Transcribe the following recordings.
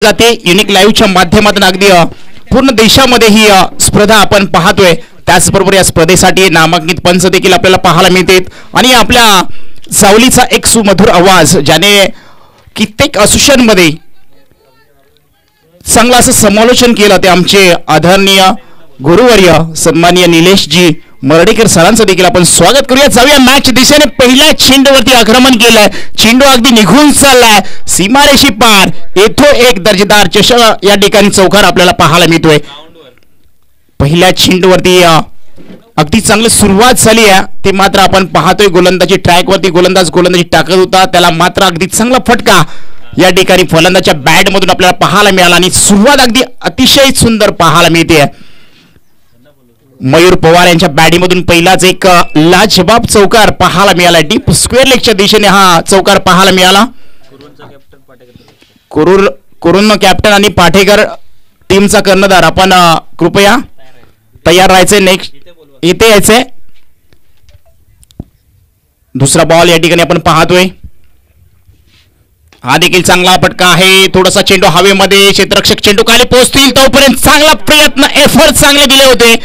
जाते युनिक लाईव्हच्या माध्यमातून अगदी पूर्ण देशामध्ये ही स्पर्धा आपण पाहतोय। त्याचबरोबर या स्पर्धेसाठी नामांकित पंच देखील आपल्याला पाहायला मिळतात आणि आपल्या सावलीचा एक सुमधुर आवाज ज्याने कित्येक असोसिएशनमध्ये चांगलं असं समालोचन केलं ते आमचे आदरणीय गुरुवर्य सन्माननीय निलेशजी मर्डेकर सरांचं देखील आपण स्वागत करूया। जाऊया मॅच दिशेने पहिल्या चेंडूवरती आक्रमण केलंय, चेंडू अगदी निघून चाललाय सीमारेषी पार, येतो एक दर्जेदार चषक या ठिकाणी चौकार आपल्याला पाहायला मिळतोय। पहिल्या चेंडूवरती अगदी चांगली सुरुवात झाली आहे, ते मात्र आपण पाहतोय गोलंदाजी ट्रॅकवरती गोलंदाजी टाकत होता, त्याला मात्र अगदी चांगला फटका या ठिकाणी फलंदाच्या बॅट मधून आपल्याला पाहायला मिळाला आणि सुरुवात अगदी अतिशय सुंदर पाहायला मिळते। मयूर पवार यांच्या बॅटीमधून पहिलाच एक लाजवाब चौकार पाहायला मिळाला, डीप स्क्वेअर लेगच्या दिशेने हा चौकार पाहायला मिळाला। कुरुन कॅप्टन आणि पाठेकर टीमचा कर्णधार आपण कृपया तयार राहायचे, नेक्स्ट इथे यायचे। दुसरा बॉल या ठिकाणी आपण पाहतोय, हा देखील चांगला फटका आहे, थोडासा चेंडू हवेमध्ये, क्षेत्ररक्षक चेंडू खाली पोहोचतील तोपर्यंत चांगला प्रयत्न एफर्ट चांगले दिले होते,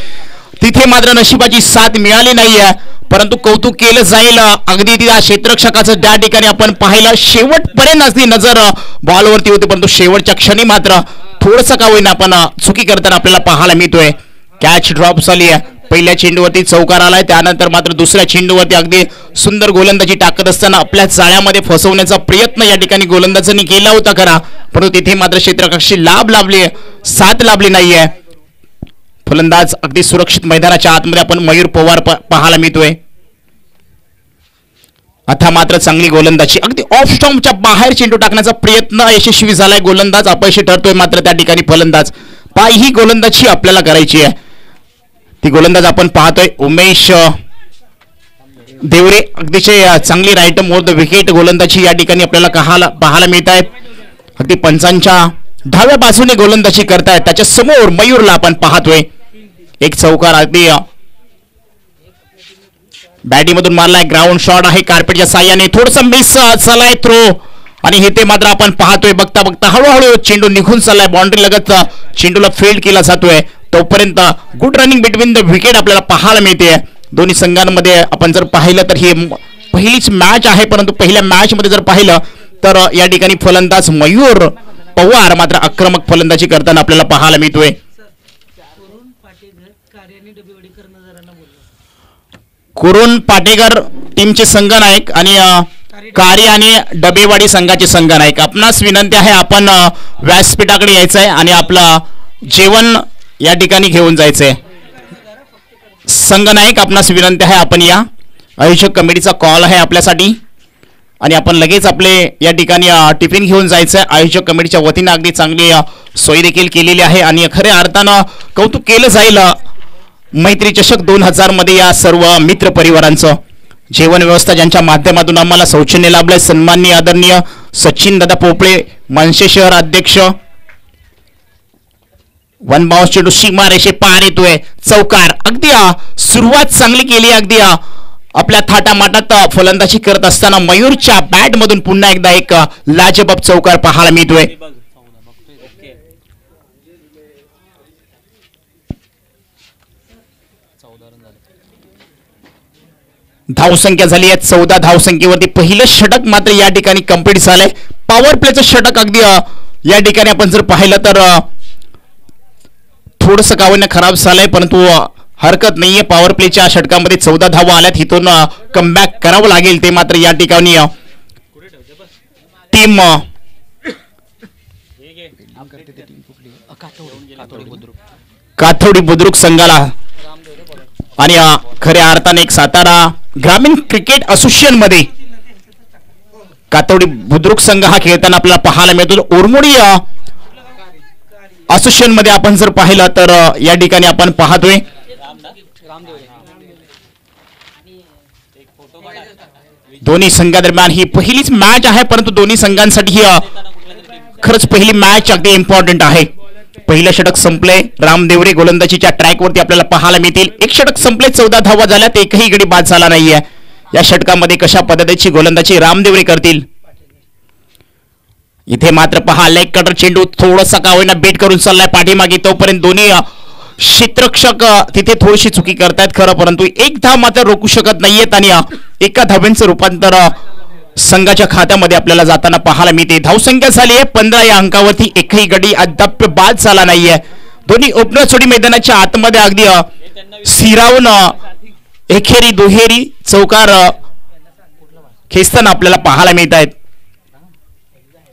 तिथे मात्र नशिबाची साथ मिळाली नाहीये, परंतु कौतुक केलं जाईल अगदी त्या क्षेत्ररक्षकाचं त्या ठिकाणी आपण पाहिलं शेवटपर्यंत असली नजर बॉलवरती होती, परंतु शेवटच्या क्षणी मात्र थोडंसं का होईना आपण चुकी करताना आपल्याला पाहायला मिळतोय। कॅच ड्रॉप झाली आहे, पहिल्या चेंडूवरती चौकार आलाय, त्यानंतर मात्र दुसऱ्या चेंडूवरती अगदी सुंदर गोलंदाजी टाकत असताना आपल्या जाळ्यामध्ये फसवण्याचा प्रयत्न या ठिकाणी गोलंदाजांनी केला होता खरा, परंतु तिथे मात्र क्षेत्ररक्षकाची साथ लाभली नाहीये। फलंदाज अगदी सुरक्षित मैदानाच्या आतमध्ये आपण मयूर पवार पाहायला मिळतोय। आता मात्र चांगली गोलंदाजी अगदी ऑफ स्टंपच्या बाहेर चेंडू टाकण्याचा प्रयत्न यशस्वी झालाय, गोलंदाज अपयशी ठरतोय, मात्र त्या ठिकाणी फलंदाज ही गोलंदाजी आपल्याला करायची आहे, ती गोलंदाज आपण पाहतोय उमेश देवरे, अगदीचे चांगली राईट मोर द विकेट गोलंदाजी या ठिकाणी आपल्याला पाहायला मिळत आहे। अगदी पंचांच्या डाव्या बाजूने गोलंदाजी करतायत, त्याच्या समोर मयूरला आपण पाहतोय, एक चौकार अगदी बॅटीमधून मारलाय, ग्राउंड शॉट आहे कार्पेटच्या साह्याने, थोडस मिस चालाय थ्रो आणि हे ते मात्र आपण पाहतोय, बघता बघता हळूहळू चेंडू निघून चाललाय, बाउंड्री लगत चेंडूला फील्ड केला जातोय, तोपर्यंत good running between the wicket आपल्याला पाहायला मिळते। दोन्ही संघांमध्ये आपण जर पाहिलं तर ही पहिलीच मॅच आहे, परंतु पहिल्या मॅच मध्ये जर पाहिलं तर या ठिकाणी फलंदाज मयूर पवार मात्र आक्रमक फलंदाजी करताना आपल्याला पाहायला मिळतोय। कुरुन पाटेकर टीमचे संघनायक आणि कार्य आणि डबेवाडी संघाचे संघनायक, आपणास विनंती आहे आपण व्यासपीठाकडे यायचं आहे आणि आपलं जेवण या ठिकाणी घेऊन जायचंय। संघनायक आपणास विनंती आहे आपण या, आयोजक कमिटीचा कॉल आहे आपल्यासाठी आणि आपण लगेच आपले या ठिकाणी टिफिन घेऊन जायचं आहे। आयोजक कमिटीच्या वतीने अगदी चांगली सोय देखील केलेली आहे आणि खऱ्या अर्थानं कौतुक केलं जाईल मैत्री चषक 2000 मध्ये या सर्व मित्र परिवारांचं जेवण व्यवस्था ज्यांच्या माध्यमातून आम्हाला सौजन्य लाभलंय, सन्माननीय आदरणीय सचिन दादा पोपळे मनसे शहर अध्यक्ष। वन बाउंस चेंडू सीमारेषे पार येतोय, चौकार अगदी सुरुवात चांगली केली, अगदी आपल्या थाटामाटात फलंदाजी करत असताना मयूरच्या बॅट मधून पुन्हा एकदा एक लाजवाब चौकार पाहायला मिळतोय। धावसंख्या झाली आहे 14 धावसंख्येवरती पहिलं षटक मात्र या ठिकाणी कंप्लीट झालंय। पॉवर प्लेचं षटक अगदी या ठिकाणी आपण जर पाहिलं तर थोडस कावणं खराब झालंय, परंतु हरकत नाहीये, पॉवर प्लेच्या षटकामध्ये 14 धावा आल्यात, इथून कमबॅक करावं लागेल, ते मात्र या ठिकाणी टीम काथोडी बुद्रुक संघाला आणि खऱ्या अर्थाने एक सातारा ग्रामीण क्रिकेट असोसिएशन मध्ये काथोडी बुद्रुक संघ हा खेळताना आपल्याला पाहायला मिळतो। ओरमोडी असोसिएशन मध्ये आपण जर पाहिलं तर या ठिकाणी आपण पाहतोय दोन्ही संघादरम्यान ही पहिलीच मॅच आहे, परंतु दोन्ही संघांसाठी ही खरंच पहिली मॅच अगदी इम्पॉर्टंट आहे। पहिलं षटक संपले, रामदेवरे गोलंदाजीच्या ट्रॅकवरती आपल्याला पाहायला मिळतील, एक षटक संपले, 14 धावा झाल्यात, एकही गडी बाद झाला नाहीये। या षटकामध्ये कशा पद्धतीची गोलंदाजी रामदेवरे करतील इथे मात्र पहा लेग कटर चेंडू थोडासा का होईना बेट करून चाललाय पाठीमागे. तोपर्यंत दोन्ही क्षेत्ररक्षक तिथे थोडीशी चुकी करतायत खरं, परंतु एक धाव मात्र रोखू शकत नाहीयेत आणि एका धाव्यांचं रूपांतर संघाच्या खात्यामध्ये आपल्याला जाताना पाहायला मिळते. धावसंख्या झाली आहे 15. या अंकावरती एकही गडी अद्याप बाद झाला नाहीये. दोन्ही ओपनर सोडी मैदानाच्या आतमध्ये अगदी स्थिरावून एकेरी दुहेरी चौकार खेचताना आपल्याला पाहायला मिळत आहेत.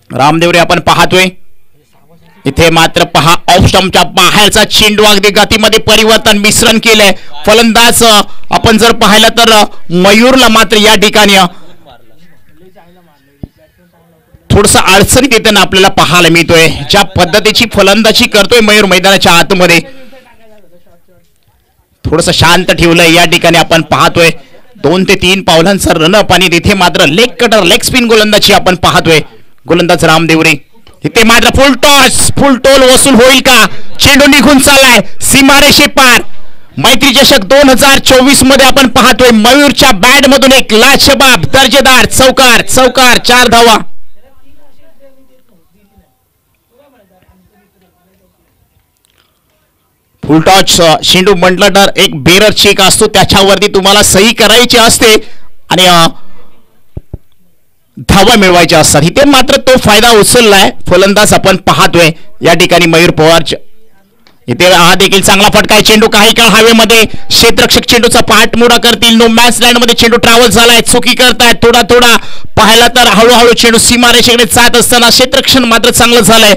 रामदेवरे आपण पाहतोय. इथे मात्र पहा ऑफ स्टंपच्या बाहेरचा चेंडू अगदी गतीमध्ये परिवर्तन मिश्रण केलंय. फलंदाज आपण जर पाहिलं तर मयूरला मात्र या ठिकाणी थोडस अडचणीत येताना आपल्याला पाहायला मिळतोय. ज्या पद्धतीची फलंदाजी करतोय मयूर मैदानाच्या आतमध्ये थोडस शांत ठेवलंय या ठिकाणी आपण पाहतोय. 2 ते 3 पावलांचा रनअप आणि तिथे मात्र लेग कटर लेग स्पिन गोलंदाजी आपण पाहतोय. गोलंदाज रामदेवरे. इथे मात्र फुल टोल वसूल होईल का? चेंडू निघून चाललाय सीमारेषे पार. मैत्री चषक 2024 मध्ये आपण पाहतोय मयूरच्या बॅट मधून एक लाजवाब दर्जेदार चौकार 4 धावा. फुल टॉच चेंडू म्हटलं तर एक बेरर चेक असतो, त्याच्यावरती तुम्हाला सही करायची असते आणि धावा मिळवायच्या असतात. इथे मात्र तो फायदा उचललाय फलंदाज आपण पाहतोय या ठिकाणी मयूर पवार. इथे हा देखील चांगला फटका आहे. चेंडू काही काळ हवेमध्ये क्षेत्ररक्षक चेंडूचा पाठमोडा करतील. नो मॅच लँड मध्ये चेंडू ट्रॅव्हल झालाय. चुकी करतायत थोडा पाहायला तर हळूहळू चेंडू सीमारेषेकडे जात असताना क्षेत्ररक्षण मात्र चांगलं झालंय,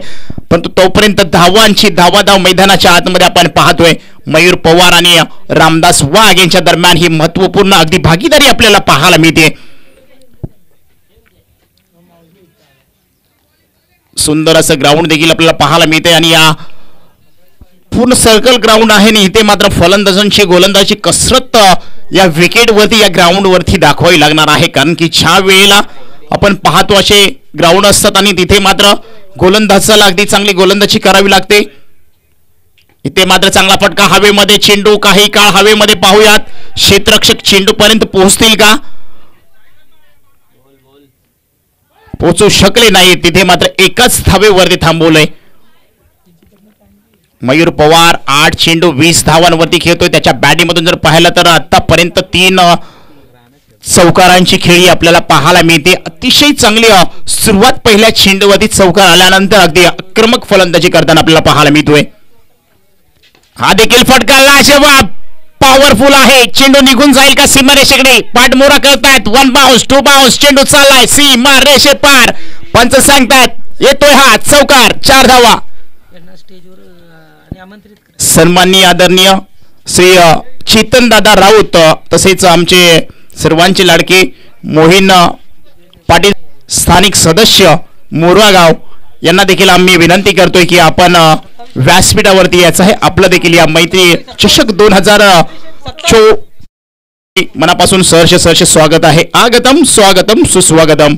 परंतु तोपर्यंत धावांची धावाधाव मैदानाच्या आतमध्ये आपण पाहतोय. मयूर पवार आणि रामदास वाघ यांच्या दरम्यान ही महत्वपूर्ण अगदी भागीदारी आपल्याला पाहायला मिळते. सुंदर असं ग्राउंड देखील आपल्याला पाहायला मिळते आणि या पूर्ण सर्कल ग्राउंड आहे आणि इथे मात्र फलंदाजांची गोलंदाजी कसरत या विकेट वरती या ग्राउंड वरती दाखवावी लागणार आहे, कारण की ज्या वेळेला आपण पाहतो असे ग्राउंड असतात आणि तिथे मात्र गोलंदाजाला अगदी चांगली गोलंदाजी करावी लागते. इथे मात्र चांगला फटका हवेमध्ये. चेंडू काही काळ हवेमध्ये पाहूयात. क्षेत्ररक्षक चेंडू पर्यंत पोहोचतील का? पोहोचू शकले नाही. तिथे मात्र एकाच धावेवरती थांबवलंय. मयूर पवार 8 चेंडू 20 धावांवरती खेळतोय. त्याच्या बॅटिंगमधून जर पाहिलं तर आतापर्यंत 3 चौकारांची खेळी आपल्याला पाहायला मिळते. अतिशय चांगली सुरुवात पहिल्या चेंडूवरती चौकार आल्यानंतर अगदी आक्रमक फलंदाजी करताना आपल्याला पाहायला मिळतोय. हा देखील फटका लाजवाब पॉवरफुल आहे. चेंडू निघून जाईल का सीमारेषेकडे? पाठमोरा करतायत. 1 बाउन्स 2 बाउन्स चेंडू चाललाय सीमारेषे पार. पंच सांगतायत येतोय हा चौकार 4 धावा. सन्माननीय आदरणीय श्री चेतन दादा राऊत तसेच आमचे सर्वांचे लाडके मोहीन पाटील स्थानिक सदस्य मोरगाव यांना देखील आम्ही विनंती करतोय की आपण व्यासपीठावरती यायचं आहे. आपलं देखील या मैत्री चषक 2024 मनापासून सहर्ष स्वागत आहे. आगतम स्वागतम सुस्वागतम.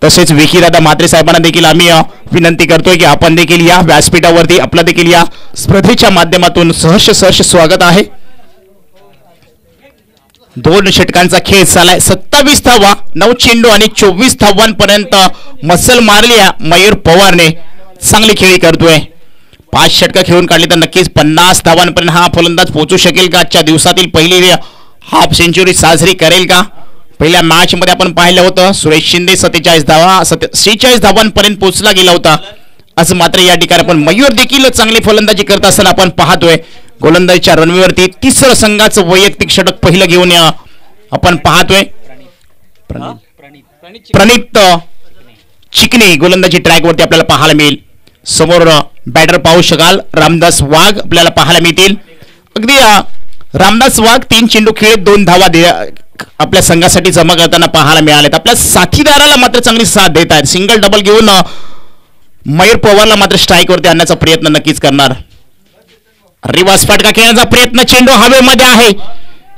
तसेच विकीदादा म्हात्रे साहेबांना देखील आम्ही विनंती करतोय की आपण देखील या व्यासपीठावरती आपलं देखील या स्पर्धेच्या माध्यमातून सहर्ष स्वागत आहे. 2 षटकांचा खेळ झालाय. 27 धावा 9 चेंडू आणि 24 धावांपर्यंत मसल मारली मयूर पवारने. चांगली खेळी करतोय. 5 षटकं खेळून काढली तर नक्कीच 50 धावांपर्यंत हा फलंदाज पोहोचू शकेल का? आजच्या दिवसातील पहिली हाफ सेंचुरी साजरी करेल का? पहिल्या मॅच मध्ये आपण पाहिलं होतं सुरेश शिंदे 46 धावांपर्यंत पोहोचला गेला होता. आज मात्र या ठिकाणी आपण मयूर देखील चांगली फलंदाजी करत असताना आपण पाहतोय. गोलंदाजीच्या रणवीवरती तिसरं संघाचं वैयक्तिक षटक पहिलं घेऊन आपण पाहतोय. प्रणित चिकने गोलंदाजी ट्रॅक वरती आपल्याला पाहायला मिळेल. समोर बॅटर पाहू शकाल रामदास वाघ आपल्याला पाहायला मिळतील. अगदी रामदास वाघ 3 चेंडू खेळत 2 धावा आपल्या संघासाठी जमा करताना पाहायला मिळालेत. आपल्या साथीदाराला मात्र चांगली साथ देत आहेत. सिंगल डबल घेऊन मयूर पवारला मात्र स्ट्राईक वरती आणण्याचा प्रयत्न नक्कीच करणार. रिवर्स फटका खेळण्याचा प्रयत्न. चेंडू हवेमध्ये आहे.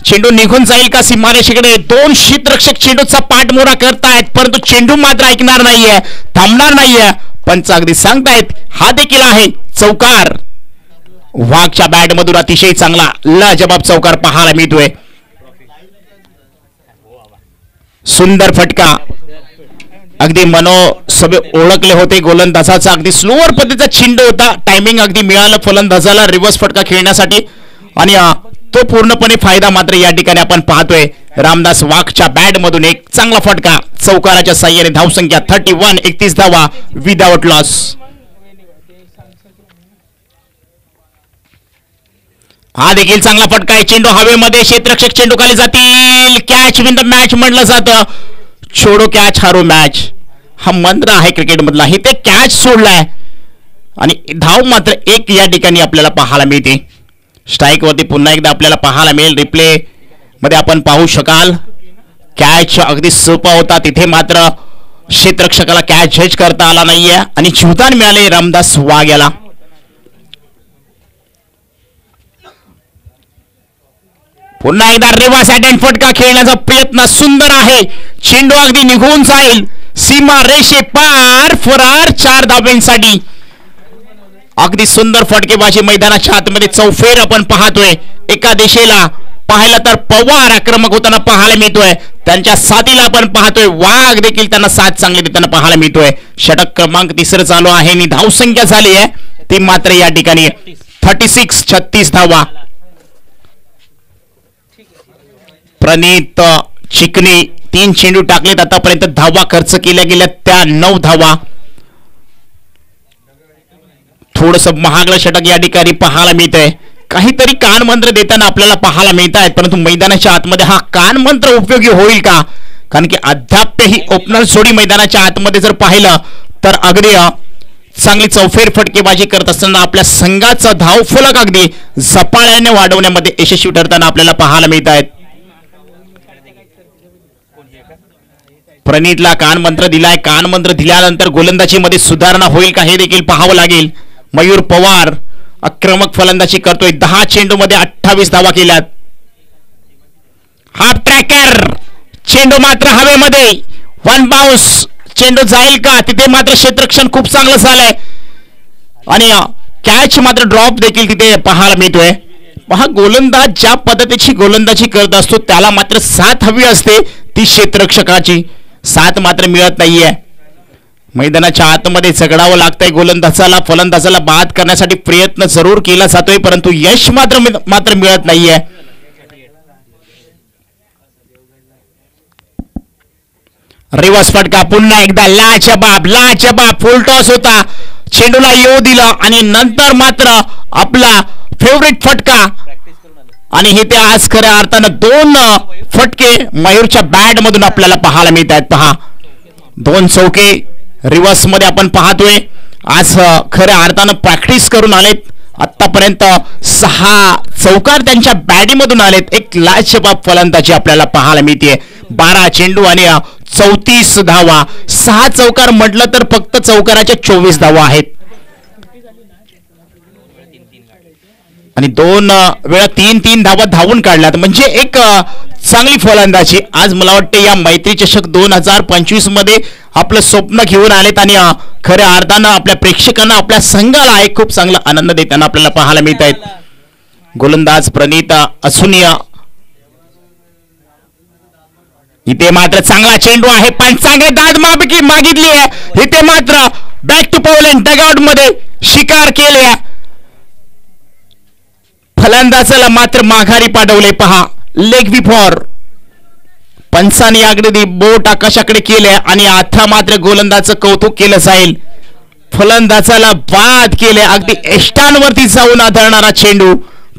चेंडू निघून जाईल का सीमारेषेकडे? 2 क्षेत्ररक्षक चेंडूचा पाठमोरा करतायत, परंतु चेंडू मात्र ऐकणार नाहीये, थांबणार नाहीये. पंच अगदी सांगतायत हा देखील आहे चौकार. वाघच्या बॅट मधून अतिशय चांगला लाजवाब चौकार पाहायला मिळतोय. सुंदर फटका अगदी मनोसभे ओळखले होते. गोलंदाजाचा अगदी स्लोअर पद्धतीचा चेंडू होता. टायमिंग अगदी मिळालं फलंदाजाला रिव्हर्स फटका खेळण्यासाठी आणि तो पूर्णपणे फायदा मात्र या ठिकाणी आपण पाहतोय. रामदास वाघच्या बॅट मधून एक चांगला फटका चौकाराच्या साह्याने. धावसंख्या 31, 31 धावा विदाउट लॉस. हा देखील चांगला फटका आहे. चेंडू हवेमध्ये, क्षेत्ररक्षक चेंडू खाली जातील. कॅच विन द मॅच म्हटलं जातं. छोडो कॅच हारो मॅच हा मंत्र आहे क्रिकेट मधला. इथे कॅच सोडलाय आणि धाव मात्र एक या ठिकाणी आपल्याला पाहायला मिळते. स्ट्राईक वरती पुन्हा एकदा आपल्याला पाहायला मिळेल. रिप्ले मध्ये आपण पाहू शकाल. कॅच अगदी सोपा होता. तिथे मात्र क्षेत्ररक्षकाला कॅच जज करता आला नाहीये आणि जीवदान मिळाले रामदास वाघ याला. पुन्हा एकदा रिव्हर्स अटॅक फटका खेळण्याचा प्रयत्न सुंदर आहे. चेंडू अगदी निघून जाईल. सीमा रेषे पार. फरार 4 धाब्यांसाठी. अगदी सुंदर फटकेबाजी मैदानाच्या आतमध्ये. चौफेर आपण पाहतोय. एका दिशेला पाहिलं तर पवार आक्रमक होताना पाहायला मिळतोय. त्यांच्या साथीला आपण पाहतोय वाघ देखील त्यांना साथ चांगली देताना पाहायला मिळतोय. षटक क्रमांक 3 चालू आहे आणि धावसंख्या झाली आहे ती मात्र या ठिकाणी 36, 36 धावा. प्रणित चिकनी 3 चेंडू टाकलेत आतापर्यंत. धावा खर्च केल्या गेल्या त्या 9 धावा. थोडस महागडं षटक या ठिकाणी पाहायला मिळतंय. काहीतरी कानमंत्र देताना आपल्याला पाहायला मिळत आहेत, परंतु मैदानाच्या आतमध्ये हा कानमंत्र उपयोगी होईल का? कारण की अद्यापही ओपनर सोडी मैदानाच्या आतमध्ये जर पाहिलं तर अगदी चांगली चौफेर फटकेबाजी करत असताना आपल्या संघाचा धावफलक अगदी झपाट्याने वाढवण्यामध्ये यशस्वी ठरताना आपल्याला पाहायला मिळत आहेत. प्रणितला कानमंत्र दिलाय. कानमंत्र दिल्यानंतर गोलंदाजीमध्ये सुधारणा होईल का हे देखील पाहावं लागेल. मयूर पवार आक्रमक फलंदाजी करतोय. 10 चेंडू मध्ये 28 धावा केल्यात. हाफ ट्रॅकर चेंडू मात्र हवेमध्ये. 1 बाउन्स चेंडू जाईल का? तिथे मात्र क्षेत्ररक्षण खूप चांगलं झालंय आणि कॅच मात्र ड्रॉप देखील तिथे पाहायला मिळतोय. पहा गोलंदाज ज्या पद्धतीची गोलंदाजी करत असतो त्याला मात्र साथ हवी असते. ती क्षेत्ररक्षकाची साथ मात्र मिळत नाहीये. मैदानाच्या आतमध्ये झगडावं लागतंय गोलंदाजाला. फलंदाजाला बाद करण्यासाठी प्रयत्न जरूर केला जातोय परंतु यश मात्र मिळत नाहीये. रिव्हर्स फटका पुन्हा एकदा. लाजबाब फुल टॉस होता. चेंडूला येऊ दिला आणि नंतर मात्र आपला फेवरेट फटका आणि हे ते आज खऱ्या अर्थानं 2 फटके मयूरच्या बॅट मधून आपल्याला पाहायला मिळत आहेत. पहा 2 चौके रिव्हर्स मध्ये आपण पाहतोय. आज खऱ्या अर्थानं प्रॅक्टिस करून आलेत. आतापर्यंत 6 चौकार त्यांच्या बॅटीमधून आलेत. एक लाजबाब फलंदाजी आपल्याला पाहायला मिळते. 12 चेंडू आणि 34 धावा. 6 चौकार म्हटलं तर फक्त चौकाराच्या 24 धावा आहेत आणि 2 वेळा 3-3 धावा धावून काढल्यात. म्हणजे एक चांगली फलंदाजी आज मला वाटते या मैत्री चषक 2025 मध्ये आपलं स्वप्न घेऊन आलेत आणि खऱ्या अर्थानं आपल्या प्रेक्षकांना आपल्या संघाला एक खूप चांगला आनंद देताना आपल्याला पाहायला मिळत आहेत. गोलंदाज प्रणित असुनिया. इथे मात्र चांगला चेंडू आहे पण चांगली दाद मागितली आहे. इथे मात्र बॅक टू पॉवलेंट डगआउट मध्ये शिकार केले. फलंदाजाला मात्र माघारी पाठवले. पहा लेग बिफोर. पंचांनी अगदी बोट आकाशाकडे केले आणि आता मात्र गोलंदाजाचं कौतुक केलं जाईल. फलंदाजाला बाद केले. अगदी एष्टांवरती जाऊन आदळणारा चेंडू.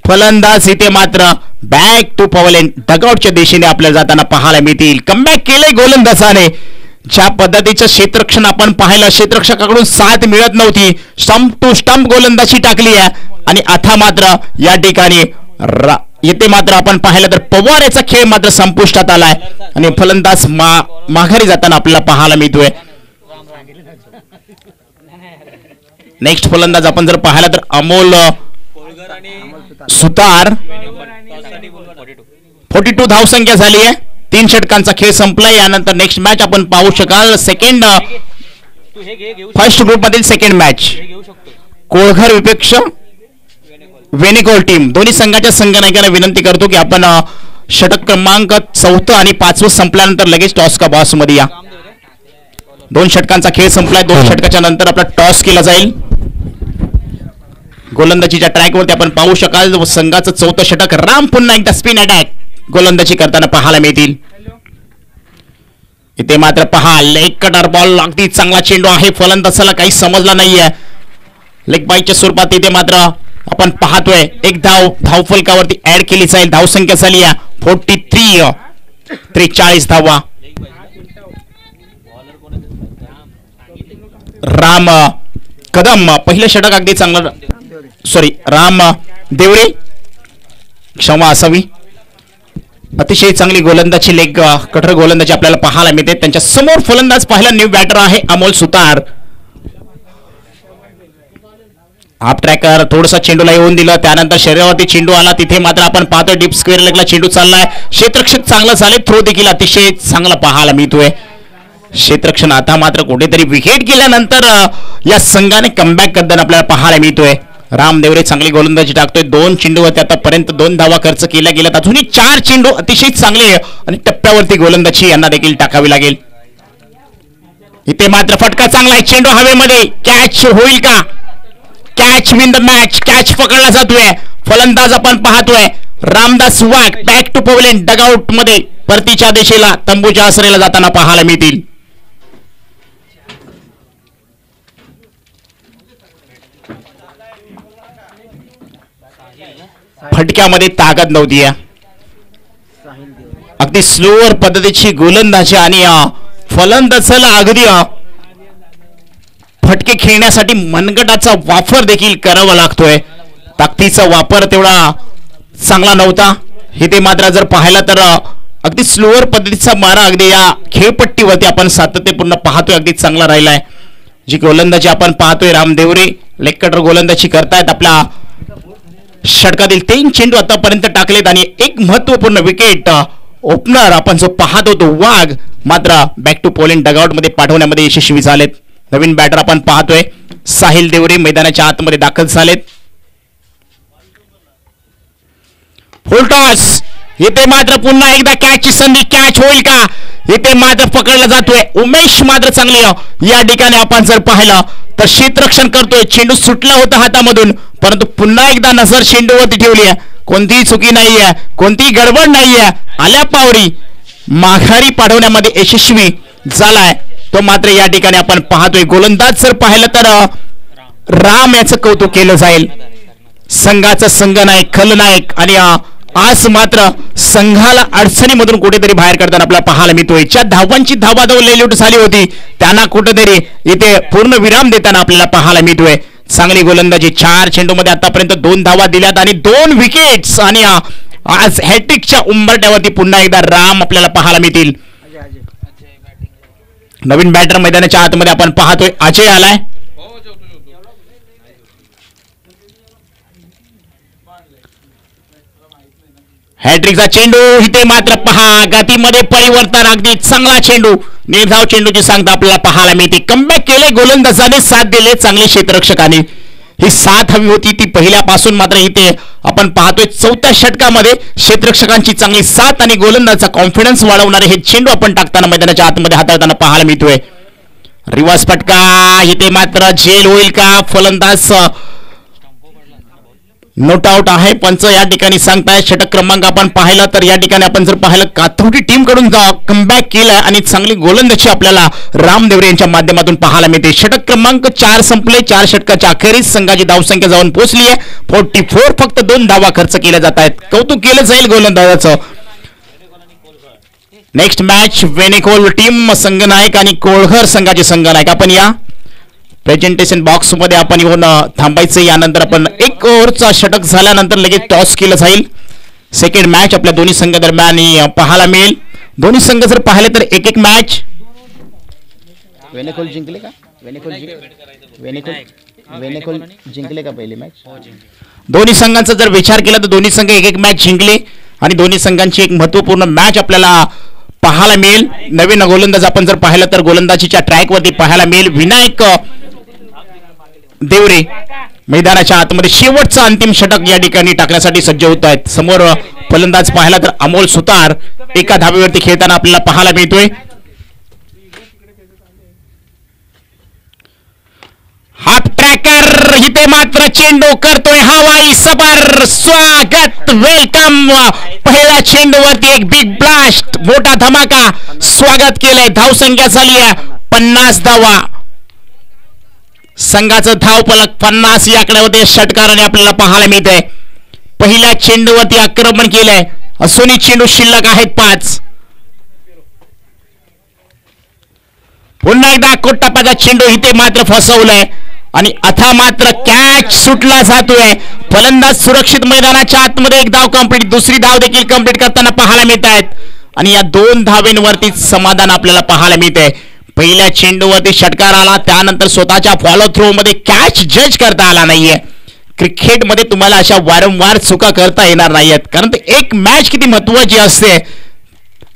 फलंदाज इथे मात्र बॅक टू पॉवलेंट डगआउटच्या दिशेने आपल्याला जाताना पाहायला मिळतील. कमबॅक केले गोलंदाजाने. ज्या पद्धतीचं क्षेत्ररक्षण आपण पाहिलं, क्षेत्ररक्षकाकडून साथ मिळत नव्हती. स्टंप टू स्टंप गोलंदाजी टाकली आहे आणि आता मात्र या ठिकाणी येथे मात्र आपण पाहिलं तर पवार याचा खेळ मात्र संपुष्टात आलाय आणि फलंदाज माघारी जाताना आपल्याला पाहायला मिळतोय. नेक्स्ट फलंदाज आपण जर पाहिला तर अमोल सुतार. 42 धावसंख्या झाली आहे. 3 षटकांचा खेळ संपला. यानंतर नेक्स्ट मॅच आपण पाहू शकाल. फर्स्ट ग्रुप मधील सेकंड मॅच कोळघर विपेक्ष वेनेकोल टीम. दोन्ही संघाच्या संघनायकांना विनंती करतो की आपण षटक क्रमांक 4 आणि 5 संपल्यानंतर लगेच टॉस का बॉक्स मध्ये या. 2 षटकांचा खेळ संपलाय. 2 षटकाच्या नंतर आपला टॉस केला जाईल. गोलंदाजीच्या ट्रॅकवरती आपण पाहू शकाल संघाचं 4थं षटक. राम पुन्हा एकदा स्पिन अटॅक गोलंदाजी करताना पाहायला मिळतील. इथे मात्र पहा लेग कटर बॉल अगदी चांगला चेंडू आहे. फलंदाजाला काही समजला नाहीये. लेग बाईच्या स्वरूपात इथे मात्र आपण पाहतोय एक धावफलकावरती ऍड केली जाईल. धावसंख्या झाली 43 43 धावा. राम कदम पहिलं षटक अगदी चांगलं. सॉरी राम देवरे क्षमा असावी. अतिशय चांगली गोलंदाजी लेग कठोर गोलंदाजी आपल्याला पाहायला मिळते. त्यांच्या समोर फलंदाज पाहिला न्यू बॅटर आहे अमोल सुतार. हाफ ट्रॅकर थोडासा चेंडूला येऊन दिलं. त्यानंतर शरीरावरती चेंडू आला. तिथे मात्र आपण पाहतोय डीप स्क्वेअर लेगला चेंडू चाललाय. क्षेत्ररक्षक चांगला झाले. थ्रो देखील अतिशय चांगला पाहायला मिळतोय. क्षेत्ररक्षण आता मात्र कुठेतरी विकेट गेल्यानंतर या संघाने कमबॅक करताना आपल्याला पाहायला मिळतोय. राम देवरे चांगली गोलंदाजी टाकतोय. 2 चेंडूवरती आतापर्यंत 2 धावा खर्च केल्या गेल्यात. अजूनही 4 चेंडू अतिशय चांगले आणि टप्प्यावरती गोलंदाजी यांना देखील टाकावी लागेल. इथे मात्र फटका चांगला आहे. चेंडू हवेमध्ये कॅच होईल का? Catch win the match. Catch पकडला जातोय. फलंदाज आपण पाहतोय रामदास वाघ बॅक टू पवेलियन डगआउट मध्ये परतीच्या दिशेला तंबूच्या आसरेला जाताना पाहायला मिळतील. फटक्यामध्ये ताकद नव्हती. अगदी स्लोअर पद्धतीची गोलंदाजी आणि फलंदाजाला अगदी फटके खेळण्यासाठी मनगटाचा वापर देखील करावा लागतोय. ताकदीचा वापर तेवढा चांगला नव्हता. हे ते मात्र जर पाहिला तर अगदी स्लोअर पद्धतीचा मारा अगदी या खेळपट्टीवरती आपण सातत्यपूर्ण पाहतोय अगदी चांगला राहिलाय. जी गोलंदाजी आपण पाहतोय राम देवरे लेग कटर गोलंदाजी करतायत. आपला षटकातील 3 चेंडू आतापर्यंत टाकलेत आणि एक महत्वपूर्ण विकेट ओपनर आपण जो पाहत होतो वाघ मात्र बॅक टू पोलिंग डगआउट मध्ये पाठवण्यामध्ये यशस्वी झालेत. नवीन बॅटर आपण पाहतोय साहिल देवरे मैदानाच्या आतमध्ये दाखल झालेत. फुल टॉस. इथे मात्र पुन्हा एकदा कॅचची संधी. कॅच होईल का? इथे मात्र पकडला जातोय. उमेश मात्र चांगली या ठिकाणी आपण जर पाहिलं तर क्षेत्ररक्षण करतोय. चेंडू सुटला होता हातामधून परंतु पुन्हा एकदा नजर चेंडूवरती ठेवली आहे. कोणतीही चुकी नाहीये. कोणतीही गडबड नाहीये. आल्या पावरी माघारी पाठवण्यामध्ये यशस्वी झालाय तो मात्र या ठिकाणी आपण पाहतोय. गोलंदाज जर पाहिलं तर राम याचं कौतुक केलं जाईल. संघाचा संघनायक खलनायक आणि आज मात्र संघाला अडचणीमधून कुठेतरी बाहेर करताना आपल्याला पाहायला मिळतोय. ज्या धावांची धावाधाव लेलूट झाली होती त्यांना कुठेतरी इथे पूर्ण विराम देताना आपल्याला पाहायला मिळतोय. चांगली गोलंदाजी. 4 चेंडूमध्ये आतापर्यंत 2 धावा दिल्यात आणि 2 विकेट्स आणि आज हॅट्रिकच्या उंबरट्यावरती पुन्हा एकदा राम आपल्याला पाहायला मिळतील. नवीन बॅटर मैदानाच्या आतमध्ये आपण पाहतोय अजय आलाय. हॅट्रिकचा चेंडू. इथे मात्र पहा गतीमध्ये परिवर्तन. अगदी चांगला चेंडू. निर्धाव चेंडूची सांगता आपल्याला पाहायला मिळते. कमबॅक केले गोलंदाजाने. साथ दिले चांगले क्षेत्ररक्षकाने. ही साथ हवी होती ती पहिल्यापासून मात्र इथे आपण पाहतोय 4थ्या षटकामध्ये क्षेत्ररक्षकांची चांगली साथ आणि गोलंदाजाचा कॉन्फिडन्स वाढवणारे हे चेंडू आपण टाकताना मैदानाच्या आतमध्ये हाताळताना पाहायला मिळतोय. रिवर्स फटका. इथे मात्र झेल होईल का? फलंदाज नोट आउट आहे. पंच या ठिकाणी सांगताय. षटक क्रमांक आपण पाहिला तर या ठिकाणी आपण जर पाहिलं काथोटी टीम कडून कमबॅक केलाय आणि चांगली गोलंदाजी आपल्याला राम देवरे यांच्या माध्यमातून पाहायला मिळते. षटक क्रमांक 4 संपले. 4 षटकाच्या अखेरीस संघाची धावसंख्या जाऊन पोहोचली आहे 44. फक्त 2 धावा खर्च केल्या जात आहेत. कौतुक केलं जाईल गोलंदाजाचं. नेक्स्ट मॅच वेनेकोल टीम संघनायक आणि कोळघर संघाचे संघनायक. आपण या प्रेझेंटेशन बॉक्स मध्ये आपण येऊन थांबायचं. यानंतर आपण 1 ओव्हरचा षटक झाल्यानंतर लगेच टॉस केलं जाईल. सेकंड मॅच आपल्या दोन्ही संघ दरम्यान पाहायला मिळेल. दोन्ही संघ जर पाहिले तर एक मॅच. वेनेकोल जिंकले का? वेनेकोल जिंकले का पहिली मॅच? दोन्ही संघांचा जर विचार केला तर दोन्ही संघ एक मॅच जिंकले आणि दोन्ही संघांची एक महत्वपूर्ण मॅच आपल्याला पाहायला मिळेल. नवीन गोलंदाज आपण जर पाहिलं तर गोलंदाजीच्या ट्रॅकवरती पाहायला मिळेल विनायक देवरे मैदानाच्या आतमध्ये शेवटचा अंतिम षटक या ठिकाणी टाकण्यासाठी सज्ज होत आहेत. समोर फलंदाज पाहिला तर अमोल सुतार एका धावेवरती खेळताना आपल्याला पाहायला मिळतोय. षटकार इथे मात्र चेंडू करतोय हवाई सफर. स्वागत, वेलकम. पहिल्या चेंडूवरती एक बिग ब्लास्ट, मोठा धमाका स्वागत केलंय. धावसंख्या झाली आहे 50 धावा. संघाचं धावफलक 50 याकडे होते. षटकाराने आपल्याला पाहायला मिळतंय. पहिल्या चेंडूवरती आक्रमण केलंय. असूनही चेंडू शिल्लक आहेत 5. पुन्हा एकदा कोट्टापाचा चेंडू इथे मात्र फसवलाय आणि आता मात्र कॅच सुटला जातोय. फलंदाज सुरक्षित मैदानाच्या आतमध्ये एक धाव कंप्लीट, दुसरी धाव देखील कंप्लीट करताना पाहायला मिळत आहेत आणि या 2 धावेंवरती समाधान आपल्याला पाहायला मिळतंय. पहिल्या चेंडूवरती षटकार आला, त्यानंतर स्वतःच्या फॉलो थ्रो मध्ये कॅच जज करता आला नाहीये. क्रिकेटमध्ये तुम्हाला अशा वारंवार चुका करता येणार नाहीयेत, कारण एक मॅच किती महत्वाची असते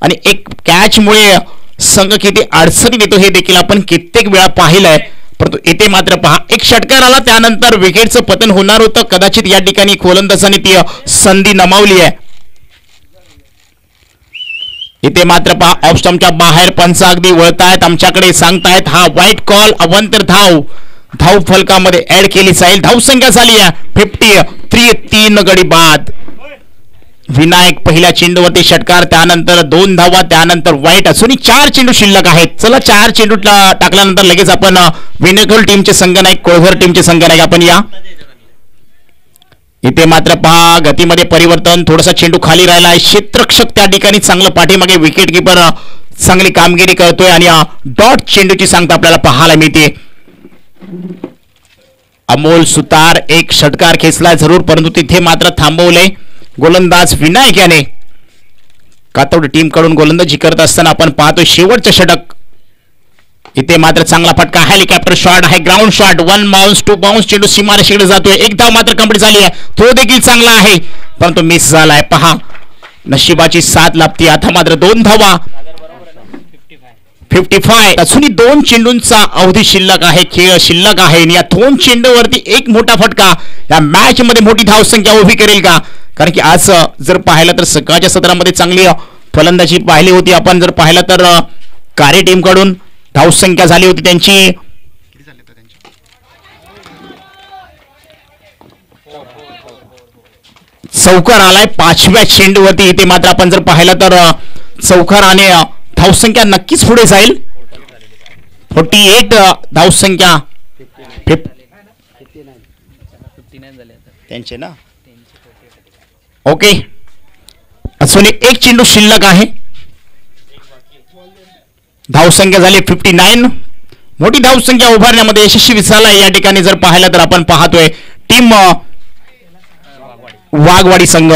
आणि एक कॅचमुळे संघ किती अडचणीत येतो हे देखील आपण कित्येक वेळा पाहिलंय. परंतु इथे मात्र पहा, एक षटकार आला, त्यानंतर विकेटचं पतन होणार होतं. कदाचित या ठिकाणी गोलंदाजाने ती संधी नमावली आहे. इथे मात्र पहा, ऑफ स्टंपच्या बाहेर पंच अगदी वळतायत, आमच्याकडे सांगतायत हा वाईट कॉल. अवंतर धाव फलकामध्ये ऍड केली जाईल. धावसंख्या झाली आहे 53. 3 गडी बाद. विनायक पहिल्या चेंडूवरती षटकार, त्यानंतर 2 धावा, त्यानंतर वाईट. असूनही 4 चेंडू शिल्लक आहेत. चला 4 चेंडू टाकल्यानंतर लगेच आपण वेनेकोल टीमचे संघनायक, कोळघर टीमचे संघनायक आपण या. इथे मात्र पहा, गतीमध्ये परिवर्तन, थोडासा चेंडू खाली राहिला. क्षेत्ररक्षक त्या ठिकाणी चांगलं पाठीमागे, विकेट कीपर चांगली कामगिरी करतोय आणि डॉट चेंडूची सांगता आपल्याला पाहायला मिळते. अमोल सुतार एक षटकार खेचला जरूर, परंतु तिथे मात्र थांबवले गोलंदाज विनायक याने. कातवड टीम कडून गोलंदाजी करत असताना आपण पाहतोय शेवटचं षटक. इथे मात्र चांगला फटका, हेलिकॉप्टर शॉट आहे, ग्राउंड शॉट. 1 बाउन्स 2 बाउन्स चेंडू सीमारेषेकडे जातोय. एक धाव मात्र कंप्लीट झाली आहे, तो देखील चांगला आहे परंतु मिस झालाय. पहा, नशिबाची साथ लाभती. आता मात्र 2 धावा, 55. अजूनही 2 चेंडूंचा अवधी शिल्लक आहे, खेळ शिल्लक आहे. या 2 चेंडूवरती एक मोठा फटका या मॅच मध्ये मोठी धावसंख्या उभी करेल का? कारण की आज जर पाहिलं तर सकाळच्या सत्रामध्ये चांगली फलंदाजी पाहिली होती आपण. जर पाहिलं तर कार्य टीम कडून धावसंख्या झाली होती त्यांची चौकार आलाय 5व्या चेंडूवरती. इथे मात्र आपण जर पाहिलं तर चौकार आणि धावसंख्या नक्कीच पुढे जाईल. 48 धावसंख्या त्यांचे ना. ओके, अजून एक चेंडू शिल्लक आहे. धावसंख्या झाली 59. मोठी धावसंख्या उभारण्यामध्ये यशस्वी झालाय या ठिकाणी. जर पाहिलं तर आपण पाहतोय टीम वाघवाडी संघ.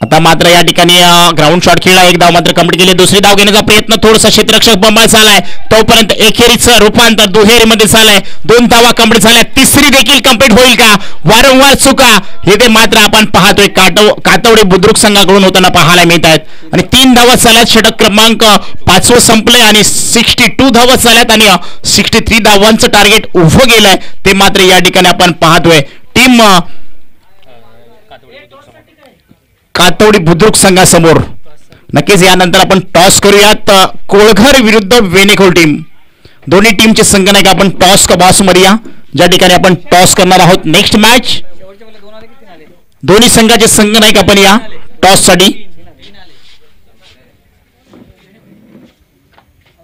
आता मात्र या ठिकाणी ग्राउंड शॉट खेळला, एक धाव मात्र कंप्लीट केली. दुसरी धाव घेण्याचा प्रयत्न, थोडासा क्षेत्ररक्षक बंबाळ झालाय, तोपर्यंत एकेरीचं रूपांतर दुहेरीमध्ये झालंय. 2 धावा कंप्लीट झाल्या, तिसरी देखील कंप्लीट होईल का? वारंवार चुका इथे मात्र आपण पाहतोय कातवडे बुद्रुक संघाकडून होताना पाहायला मिळत आहेत. आणि 3 धावा झाल्यात. षटक क्रमांक 5वं संपलंय आणि 62 धावा झाल्यात आणि 63 धावांचं टार्गेट उभं गेलंय. ते मात्र या ठिकाणी आपण पाहतोय टीम कातवडी बुद्रुक संघासमोर. नक्कीच यानंतर आपण टॉस करूयात. कोळघर विरुद्ध वेनेकोल टीम, दोन्ही टीमचे संघनायक आपण टॉस का बॉस मध्ये या, ज्या ठिकाणी आपण टॉस करणार आहोत. नेक्स्ट मॅच दोन्ही संघाचे संघनायक आपण या टॉस साठी.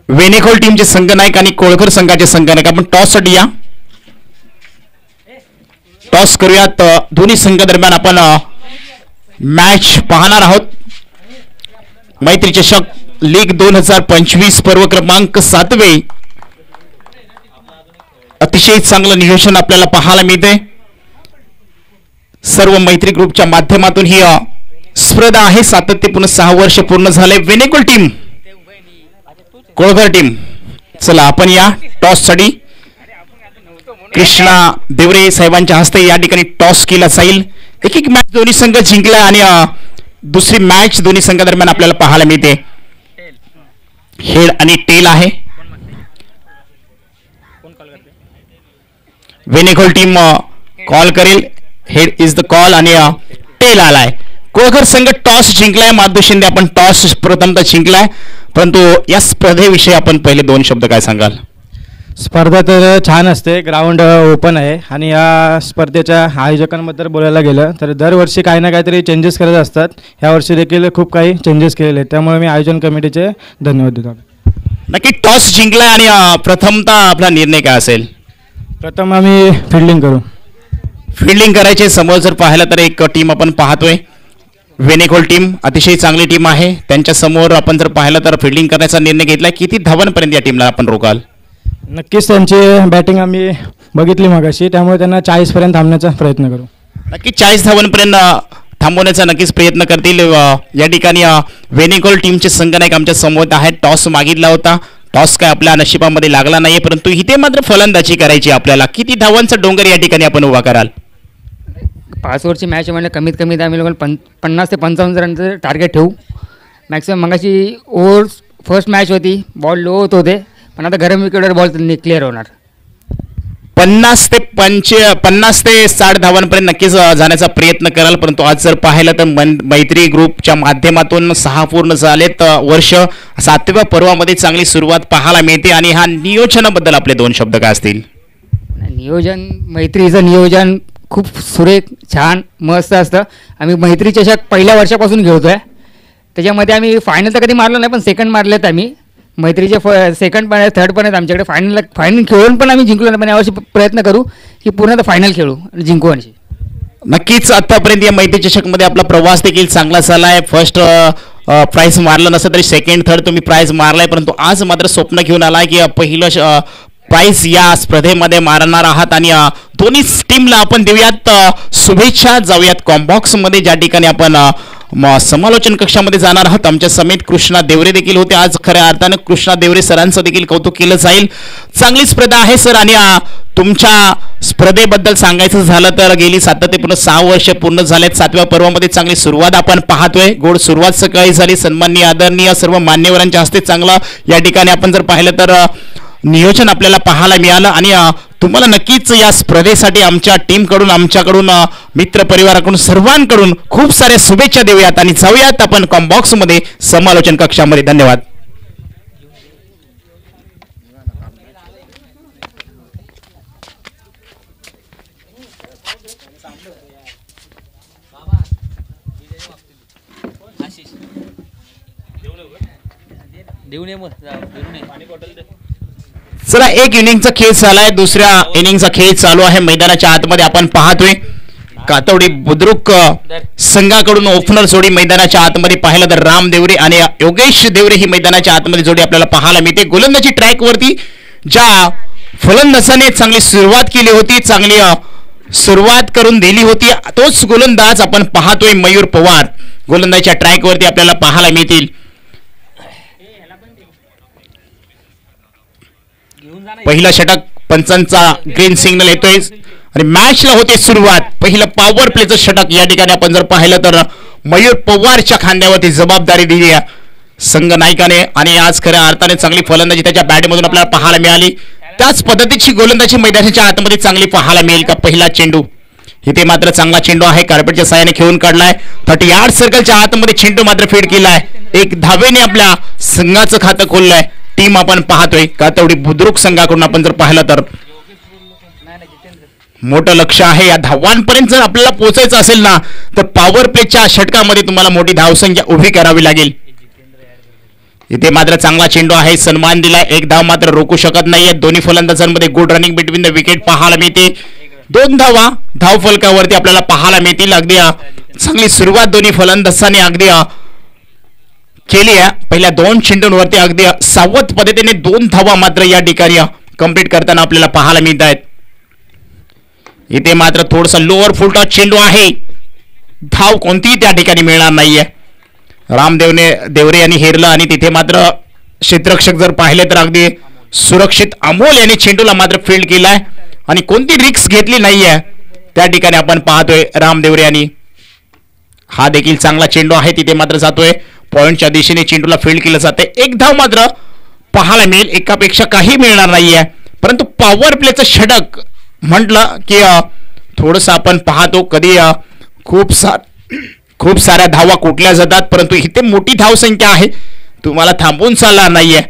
वेनेकोल टीमचे संघनायक आणि कोळघर संघाचे संघनायक आपण टॉस साठी या. टॉस करूयात. दोन्ही संघ दरम्यान आपण मॅच पाहणार आहोत. मैत्री चषक लीग 2025 पर्व क्रमांक 7वे. अतिशय चांगलं नियोजन आपल्याला पाहायला मिळते. सर्व मैत्री ग्रुपच्या माध्यमातून ही स्पर्धा आहे. सातत्यपूर्ण 6 वर्ष पूर्ण झाले. वेनेकोल टीम, कोळघर टीम. चला आपण या टॉस साठी. कृष्णा देवरे साहेबांच्या हस्ते या ठिकाणी टॉस केला जाईल. एक मॅच दोन्ही संघ जिंकला आणि दुसरी मॅच दोन्ही संघादरम्यान आपल्याला पाहायला मिळते. हेड आणि टेल आहे. वेनेकोल टीम कॉल करेल. हेड इज द कॉल आणि टेल आलाय. कोळघर संघ टॉस जिंकलाय. माधव शिंदे आपण टॉस प्रथमतः जिंकलाय, परंतु या स्पर्धेविषयी आपण पहिले 2 शब्द काय सांगाल? स्पर्धा तर छान असते. ग्राउंड ओपन आहे आणि या स्पर्धेच्या आयोजकांबद्दल बोलायला गेलं तर दरवर्षी काही ना काहीतरी चेंजेस करत असतात. यावर्षी देखील खूप काही चेंजेस केलेले आहेत, त्यामुळे मी आयोजन कमिटीचे धन्यवाद देतो. नक्की टॉस जिंकला आणि प्रथमतः आपला निर्णय काय असेल? प्रथम आम्ही फिल्डिंग करू. फिल्डिंग करायचे. समोर जर पाहिलं तर एक टीम आपण पाहतोय, वेनेकोल टीम अतिशय चांगली टीम आहे. त्यांच्या समोर आपण जर पाहिलं तर फिल्डिंग करण्याचा निर्णय घेतला. किती धावांपर्यंत या टीमला आपण रोकाल? नक्कीच त्यांची बॅटिंग आम्ही बघितली मगाशी, त्यामुळे त्यांना 40पर्यंत थांबण्याचा प्रयत्न करू. नक्की 40 धावांपर्यंत थांबवण्याचा नक्कीच प्रयत्न करतील. या ठिकाणी वेनेकोल टीमचे संघनायक आमच्या समोर आहेत. टॉस मागितला होता, टॉस काय आपल्या नशिबामध्ये लागला नाही, परंतु इथे मात्र फलंदाजी करायची आपल्याला. किती धावांचा डोंगर या ठिकाणी आपण उभा कराल? 5 ओव्हरची मॅच म्हणजे कमीत कमी आम्ही लोक 50 ते 55 रनचं टार्गेट ठेवू मॅक्सिमम. मगाशी ओव्हर्स फर्स्ट मॅच होती, बॉल लो होत होते, पण आता गरम विकेटवर बॉल क्लिअर होणार. 50 ते 60 धावांपर्यंत नक्कीच जाण्याचा प्रयत्न कराल. परंतु आज जर पाहिलं तर मैत्री ग्रुपच्या माध्यमातून 6 पूर्ण झालेत वर्ष. 7व्या पर्वामध्ये चांगली सुरुवात पाहायला मिळते आणि हा नियोजनाबद्दल आपले 2 शब्द काय असतील? नियोजन, मैत्रीचं नियोजन खूप सुरेख, छान, मस्त असतं. आम्ही मैत्री चषक पहिल्या वर्षापासून खेळतो आहे. त्याच्यामध्ये आम्ही फायनल तर कधी मारलो नाही, पण सेकंड मारलेत आम्ही. मैत्रीचे सेकंड पण आहे, थर्ड पण आहेत आमच्याकडे. फायनल खेळून पण आम्ही जिंकलो नाही, पण यावर्षी प्रयत्न करू की पूर्ण फायनल खेळू आणि जिंकू. आणि नक्कीच आतापर्यंत या मैत्री चषकमध्ये आपला प्रवास देखील चांगला झाला आहे. फर्स्ट प्राइज मारलं नसतं तरी सेकंड थर्ड तुम्ही प्राइज मारलाय, परंतु आज मात्र स्वप्न घेऊन आलाय की पहिलं प्राइज या स्पर्धेमध्ये मारणार आहात. आणि दोन्ही टीमला आपण देऊयात शुभेच्छा. जाऊयात कॉम्बॉक्समध्ये, ज्या ठिकाणी आपण समालोचन कक्षामध्ये जाणार आहात. आमच्या समेत कृष्णा देवरे देखील होते. आज खऱ्या अर्थानं कृष्णा देवरे सरांचं देखील कौतुक केलं जाईल. चांगली स्पर्धा आहे सर. आणि तुमच्या स्पर्धेबद्दल सांगायचं झालं तर गेली सातत्यपूर्ण 6 वर्ष पूर्ण झालेत. 7व्या पर्वामध्ये चांगली सुरुवात आपण पाहतोय. गोड सुरुवात सकाळी झाली. सन्माननीय आदरणीय सर्व मान्यवरांच्या हस्ते चांगलं या ठिकाणी आपण जर पाहिलं तर नियोजन आपल्याला पाहायला मिळालं. आणि तुम्हाला नक्कीच या स्पर्धेसाठी आमच्या टीमकडून, आमच्याकडून, मित्र परिवाराकडून, सर्वांकडून खूप साऱ्या शुभेच्छा देऊयात आणि जाऊयात आपण कॉम्बॉक्समध्ये समालोचन कक्षामध्ये. धन्यवाद. चला, एक इनिंगचा खेळ झालाय, दुसऱ्या इनिंगचा खेळ चालू आहे. मैदानाच्या आतमध्ये आपण पाहतोय कातवडी बुद्रुक संघाकडून ओपनर जोडी मैदानाच्या आतमध्ये पाहिलं तर राम देवरे आणि योगेश देवरे ही मैदानाच्या आतमध्ये जोडी आपल्याला पाहायला मिळते. गोलंदाजी ट्रॅक वरती ज्या फलंदाजाने चांगली सुरुवात केली होती, चांगली सुरुवात करून दिली होती, तोच गोलंदाज आपण पाहतोय मयूर पवार गोलंदाजीच्या ट्रॅक वरती आपल्याला पाहायला मिळतील. पहिला षटक पंचांचा ग्रीन सिग्नल येतोय आणि मॅचला होते सुरुवात. पहिलं पॉवर प्लेचं षटक या ठिकाणी आपण जर पाहिलं तर मयूर पवारच्या खांद्यावरती जबाबदारी दिली संघ नायकाने. आणि आज खऱ्या अर्थाने चांगली फलंदाजी त्याच्या बॅटमधून आपल्याला पाहायला मिळाली. त्याच पद्धतीची गोलंदाजी मैदानाच्या आतमध्ये चांगली पाहायला मिळेल का? पहिला चेंडू इथे मात्र चांगला चेंडू आहे, कार्पेटच्या साहाय्याने खेळून काढलाय. 30 यार्ड सर्कलच्या आतमध्ये चेंडू मात्र फीड केलाय. 1 धावेने आपल्या संघाचं खातं खोललंय. टीम आपण पाहतोय कातवडी बुद्रुक संघाकडून आपण जर पाहिलं तर मोठं लक्ष आहे. या धावांपर्यंत जर आपल्याला पोहोचायचं असेल ना तर पॉवर प्लेच्या षटकामध्ये तुम्हाला मोठी धावसंख्या उभी करावी लागेल. इथे मात्र चांगला चेंडू आहे, सन्मान दिलाय. 1 धाव मात्र रोखू शकत नाहीये. दोन्ही फलंदाजांमध्ये good running between the wicket पाहायला मिळते. 2 धावा धाव फलकावरती आपल्याला पाहायला मिळतील. अगदी चांगली सुरुवात दोन्ही फलंदाजांनी अगदी केली आहे. पहिल्या 2 चेंडूंवरती अगदी सावध पद्धतीने 2 धावा मात्र या ठिकाणी कंप्लीट करताना आपल्याला पाहायला मिळत आहेत. इथे मात्र थोडासा लोअर फुल टॉस चेंडू आहे, धाव कोणतीही त्या ठिकाणी मिळणार नाहीये. देवरे यांनी हेरलं आणि तिथे मात्र क्षेत्ररक्षक जर पाहिले तर अगदी सुरक्षित अमोल यांनी चेंडूला मात्र फील्ड केलाय आणि कोणती रिक्स घेतली नाहीये त्या ठिकाणी आपण पाहतोय. देवरे यांनी हा देखील चांगला चेंडू आहे, तिथे मात्र जातोय पॉइंटच्या दिशेने, चेंडूला फील्ड केलं जाते. 1 धाव मात्र पाहायला मिळेल, एकापेक्षा काही मिळणार नाहीये. परंतु पॉवर प्लेचं षटक म्हटलं की थोडंसं आपण पाहतो कधी खूप साऱ्या धावा कुठल्या जातात, परंतु इथे मोठी धावसंख्या आहे, तुम्हाला थांबवून चालणार नाहीये.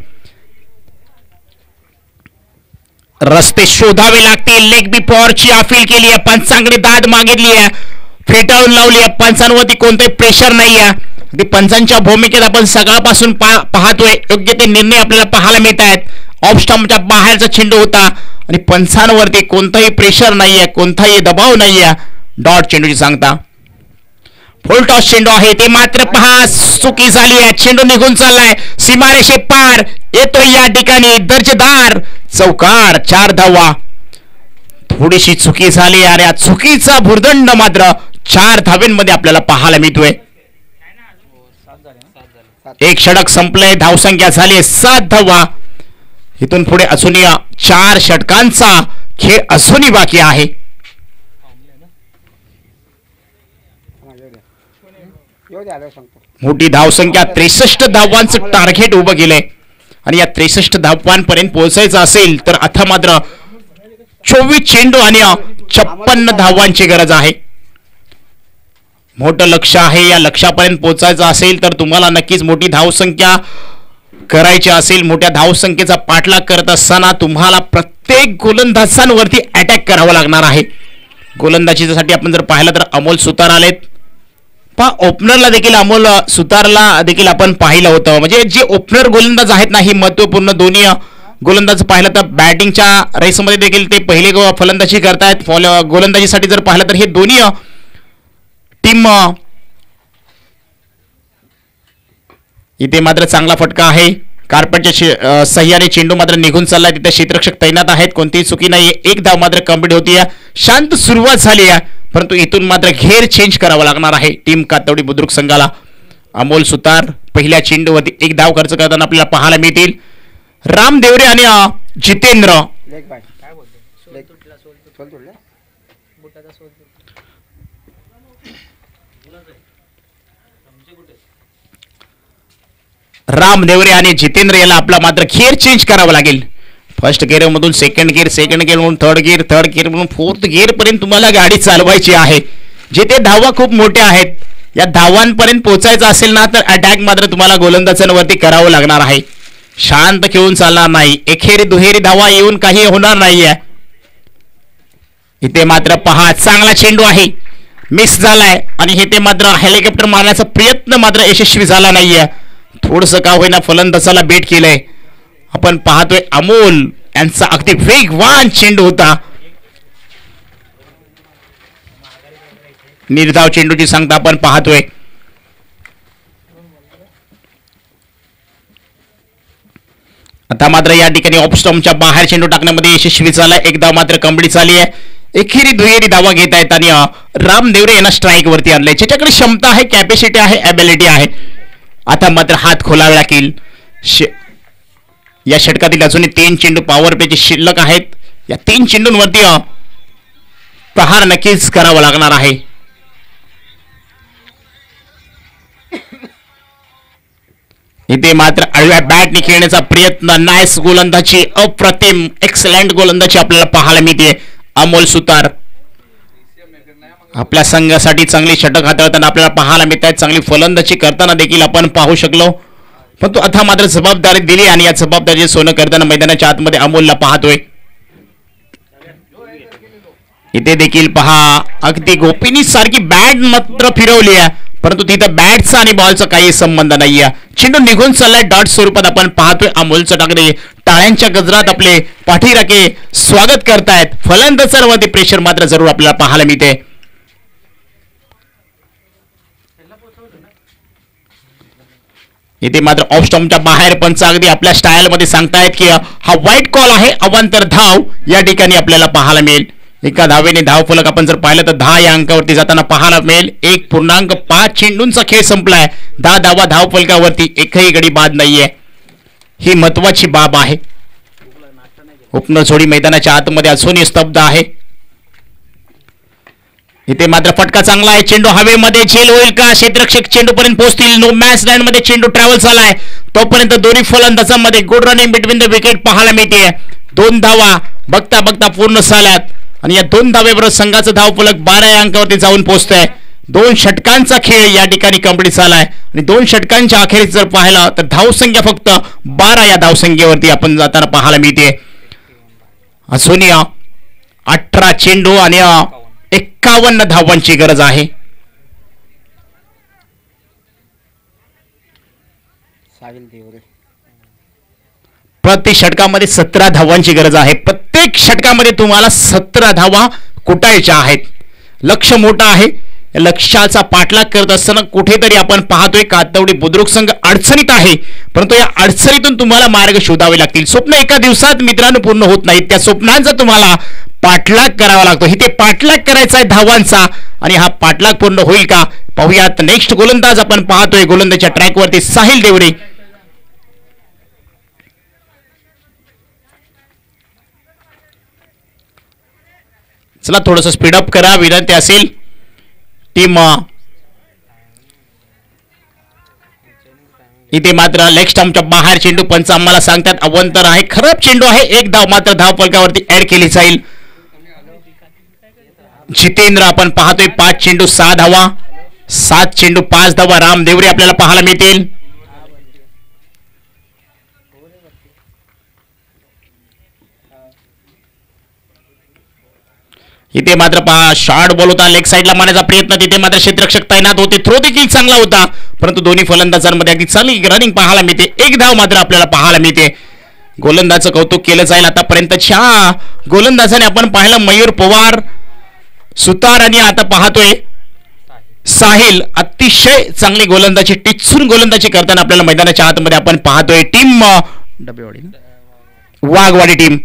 रस्ते शोधावे लागतील. लेग बी पॉवरची अपील केली आहे, पंचांकडे दाद मागितली आहे, फेटाळून लावली आहे. पंचांवरती कोणतेही प्रेशर नाही आहे. अगदी पंचांच्या भूमिकेत आपण सकाळपासून पाहतोय योग्य ते निर्णय आपल्याला पाहायला मिळत आहेत. ऑफ स्टंपच्या बाहेरचा चेंडू होता आणि पंचांवरती कोणताही प्रेशर नाहीये, कोणताही दबाव नाहीये. डॉट चेंडूची सांगता. फुल टॉस चेंडू आहे, ते मात्र पहा चुकी झाली आहे. चेंडू निघून चाललाय, सीमारेषे पार येतोय या ठिकाणी दर्जेदार चौकार. 4 धावा. थोडीशी चुकी झाली आणि या चुकीचा भुर्दंड मात्र 4 धावेंमध्ये आपल्याला पाहायला मिळतोय. एक षटक संपलंय, धावसंख्या झाली 7 धावा. इथून पुढे अजून 4 षटकांचा खेळ अजूनही बाकी आहे. मोठी धावसंख्या 63 धावांचं टार्गेट उभं केलंय आणि या 63 धावांपर्यंत पोहोचायचं असेल तर आता मात्र 24 चेंडू आणि 56 धावांची गरज आहे. मोठं लक्ष आहे. या लक्ष्यापर्यंत पोहोचायचं असेल तर तुम्हाला नक्कीच मोठी धावसंख्या करायची असेल. मोठ्या धावसंख्येचा पाठलाग करत असताना तुम्हाला प्रत्येक गोलंदाजांवरती अटॅक करावा लागणार आहे. गोलंदाजीसाठी आपण जर पाहिलं तर अमोल सुतार आलेत. ओपनरला देखील अमोल सुतारला देखील आपण पाहिलं होतं. म्हणजे जे ओपनर गोलंदाज आहेत ना, ही महत्वपूर्ण दोन्ही गोलंदाज पाहिलं तर बॅटिंगच्या रेसमध्ये देखील ते पहिले फलंदाजी करतायत. गोलंदाजीसाठी जर पाहिलं तर हे दोन्ही टीम इथे मात्र चांगला फटका आहे. कार्पेटच्या सह्याने चेंडू मात्र निघून चाललाय. तिथे क्षेत्ररक्षक तैनात आहेत, कोणतीही चुकी नाहीये. एक धाव मात्र कंप्लीट होतीये. शांत सुरुवात झाली आहे, परंतु इथून मात्र घेर चेंज करावा लागणार आहे टीम कातवडी बुद्रुक संघाला. अमोल सुतार पहिल्या चेंडूवरती एक धाव खर्च करताना आपल्याला पाहायला मिळतील. राम देवरे आणि जितेंद्र राम देवरे आणि जितेंद्र याला आपला मात्र गिअर चेंज करावा लागेल. फर्स्ट गिअर मधून सेकंड गिअर मधून थर्ड गिअर मधून फोर्थ गिअर पर्यंत तुम्हाला गाडी चालवायची आहे. जिथे धावा खूप मोठ्या आहेत, या धावांपर्यंत पोहोचायचं असेल ना तर अटॅक मात्र तुम्हाला गोलंदाजांवरती करावं लागणार आहे. शांत खेळून चालणार नाही. एकेरी दुहेरी धावा येऊन काही होणार नाहीये. इथे मात्र पहा चांगला चेंडू आहे, मिस झालाय आणि हे ते मात्र हेलिकॉप्टर मारण्याचा प्रयत्न मात्र यशस्वी झाला नाहीये. थोडस का होईना फलंदाजाला बेट केलंय. आपण पाहतोय अमोल यांचा अगदी वेगवान चेंडू होता. निर्धाव चेंडूची सांगता आपण पाहतोय. आता मात्र या ठिकाणी ऑफ स्टंपच्या बाहेर चेंडू टाकण्यामध्ये यशस्वी झालाय. एक धाव मात्र कंप्लीट झाली आहे. एकेरी दुहेरी धावा घेत आहेत आणि राम देवरे यांना स्ट्राईक वरती आणले. ज्याच्याकडे क्षमता आहे, कॅपॅसिटी आहे, ॲबिलिटी आहे. आता मात्र हात खोलावे लागतील. या षटकातील अजूनही 3 चेंडू पॉवर प्लेचे शिल्लक आहेत. या 3 चेंडूंवरती प्रहार नक्कीच करावा लागणार आहे. इथे मात्र आडव्या बॅटने खेळण्याचा प्रयत्न. नाईस गोलंदाजी, अप्रतिम एक्सलंट गोलंदाजी आपल्याला पाहायला मिळते. अमोल सुतार आपल्या संघासाठी चांगली षटक हाताळताना आपल्याला पाहायला मिळत आहेत. चांगली फलंदाजी करताना देखील आपण पाहू शकलो. पण तो आता मात्र जबाबदारी दिली आणि या जबाबदारीचे सोनं करताना मैदानाच्या आतमध्ये अमोलला पाहतोय. इथे देखील पहा अगदी गोपिनी सारखी बॅट मात्र फिरवली आहे, परंतु तिथं बॅटचा आणि बॉलचा काही संबंध नाहीये. चेंडू निघून चाललाय. डॉट स्वरूपात आपण पाहतोय. अमोल चटाकडे टाळ्यांच्या गजरात आपले पाठीराखे स्वागत करतायत. फलंदाजांवरती प्रेशर मात्र जरूर आपल्याला पाहायला मिळते. इथे मात्र ऑफ स्टंपच्या बाहेर पंच अगदी आपल्या स्टाईल मध्ये सांगतायत की हा वाईट कॉल आहे. अवांतर धाव या ठिकाणी आपल्याला पाहायला मिळेल. एका धावेने धाव फलक आपण जर पाहिलं तर 10 या अंकावरती जाताना पाहायला मिळेल. 1.5 चेंडूंचा खेळ संपलाय. 10 धावा धाव फलकावरती, एकही गडी बाद नाहीये. ही महत्वाची बाब आहे. ओपनर जोडी मैदानाच्या आतमध्ये अजूनही स्तब्ध आहे. इथे मात्र फटका चांगला आहे. चेंडू हवेमध्ये झेल होईल का? क्षेत्ररक्षक चेंडू पर्यंत पोहोचतील. नो मॅच लँड मध्ये चेंडू ट्रॅव्हल झालाय. तोपर्यंत दोन्ही फलंदाजांमध्ये good running between the wicket पाहायला मिळते. 2 धावा बघता बघता पूर्ण झाल्यात आणि या 2 धावेबरोबर संघाचा धावफलक 12 या अंकावरती जाऊन पोहोचतोय. 2 षटकांचा खेळ या ठिकाणी कंप्लीट झालाय आणि 2 षटकांच्या अखेरीस जर पाहिला तर धावसंख्या फक्त 12 या धावसंख्येवरती आपण जाताना पाहायला मिळते. असून 18 चेंडू आणि 51 धावांची गरज आहे. प्रति षटकामध्ये 17 धावांची गरज आहे. प्रत्येक षटकामध्ये तुम्हाला 17 धावा कुटायच्या आहेत. लक्ष मोठं आहे. लक्ष्याचा पाठलाग करत असताना कुठेतरी आपण पाहतोय कातवडी बुद्रुक संघ अडचणीत आहे, परंतु या अडचणीतून तुम्हाला मार्ग शोधावे लागतील. स्वप्न एका दिवसात मित्रांनो पूर्ण होत नाहीत. त्या स्वप्नांचा तुम्हाला पाठलाग करावा लागतो. इथे पाठलाग करायचा आहे धावांचा आणि हा पाठलाग पूर्ण होईल का पाहूयात. नेक्स्ट गोलंदाज आपण पाहतोय गोलंदाजच्या ट्रॅकवरती साहिल देवरे. चला थोडस स्पीडअप करा, विनंती असेल. टीम इथे मात्र लेग स्टंपच्या बाहेर चेंडू पंच आम्हाला सांगतात अवंतर आहे, खराब चेंडू आहे. एक धाव मात्र धाव फलकावरती ऍड केली जाईल. जितेंद्र आपण पाहतोय 5 चेंडू 6 धावा, 7 चेंडू 5 धावा. राम देवरे आपल्याला पाहायला मिळतील. इथे मात्र पहा शॉर्ट बॉल होता, लेग साईडला मारण्याचा प्रयत्न. तिथे मात्र क्षेत्ररक्षक तैनात होते. थ्रो देखील चांगला होता, परंतु दोन्ही फलंदाजांमध्ये अगदी चांगली रनिंग पाहायला मिळते. एक धाव मात्र आपल्याला पाहायला मिळते. गोलंदाजाचं कौतुक केलं जाईल. आतापर्यंतच्या गोलंदाजाने आपण पाहिलं मयूर पवार, सुतार आणि आता पाहतोय साहिल. अतिशय चांगली गोलंदाजी, टिचून गोलंदाजी करताना आपल्याला मैदानाच्या आतमध्ये आपण पाहतोय. टीम वाघवाडी टीम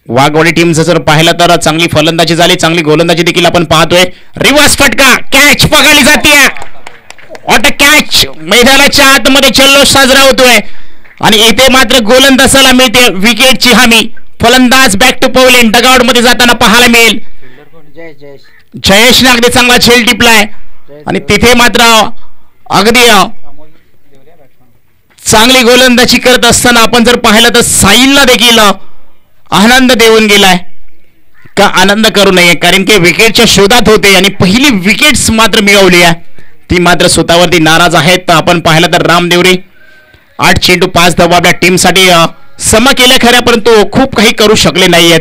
वाघवाडी टीमचं जर पाहिलं तर चांगली फलंदाजी झाली, चांगली गोलंदाजी देखील आपण पाहतोय. रिव्हर्स फटका, कॅच पकडली जाते. ऑट कॅच, मैदानाच्या आतमध्ये जल्लोष साजरा होतोय आणि इथे मात्र गोलंदाजाला मिळते विकेटची हमी. फलंदाज बॅक टू पवलेन डगआउट मध्ये जाताना पाहायला मिळेल. जयेशने अगदी चांगला झेल टिपलाय आणि तिथे मात्र अगदी चांगली गोलंदाजी करत असताना आपण जर पाहिलं तर साहिलला देखील आनंद देऊन गेलाय. का आनंद करू नये, कारण की विकेटच्या शोधात होते आणि पहिली विकेट्स मात्र मिळवली आहे, ती मात्र स्वतःवरती नाराज आहेत. तर आपण पाहिलं तर राम देवरे 8 चेंडू 5 धावा आपल्या टीमसाठी सम केल्या खऱ्या, परंतु खूप काही करू शकले नाहीयेत.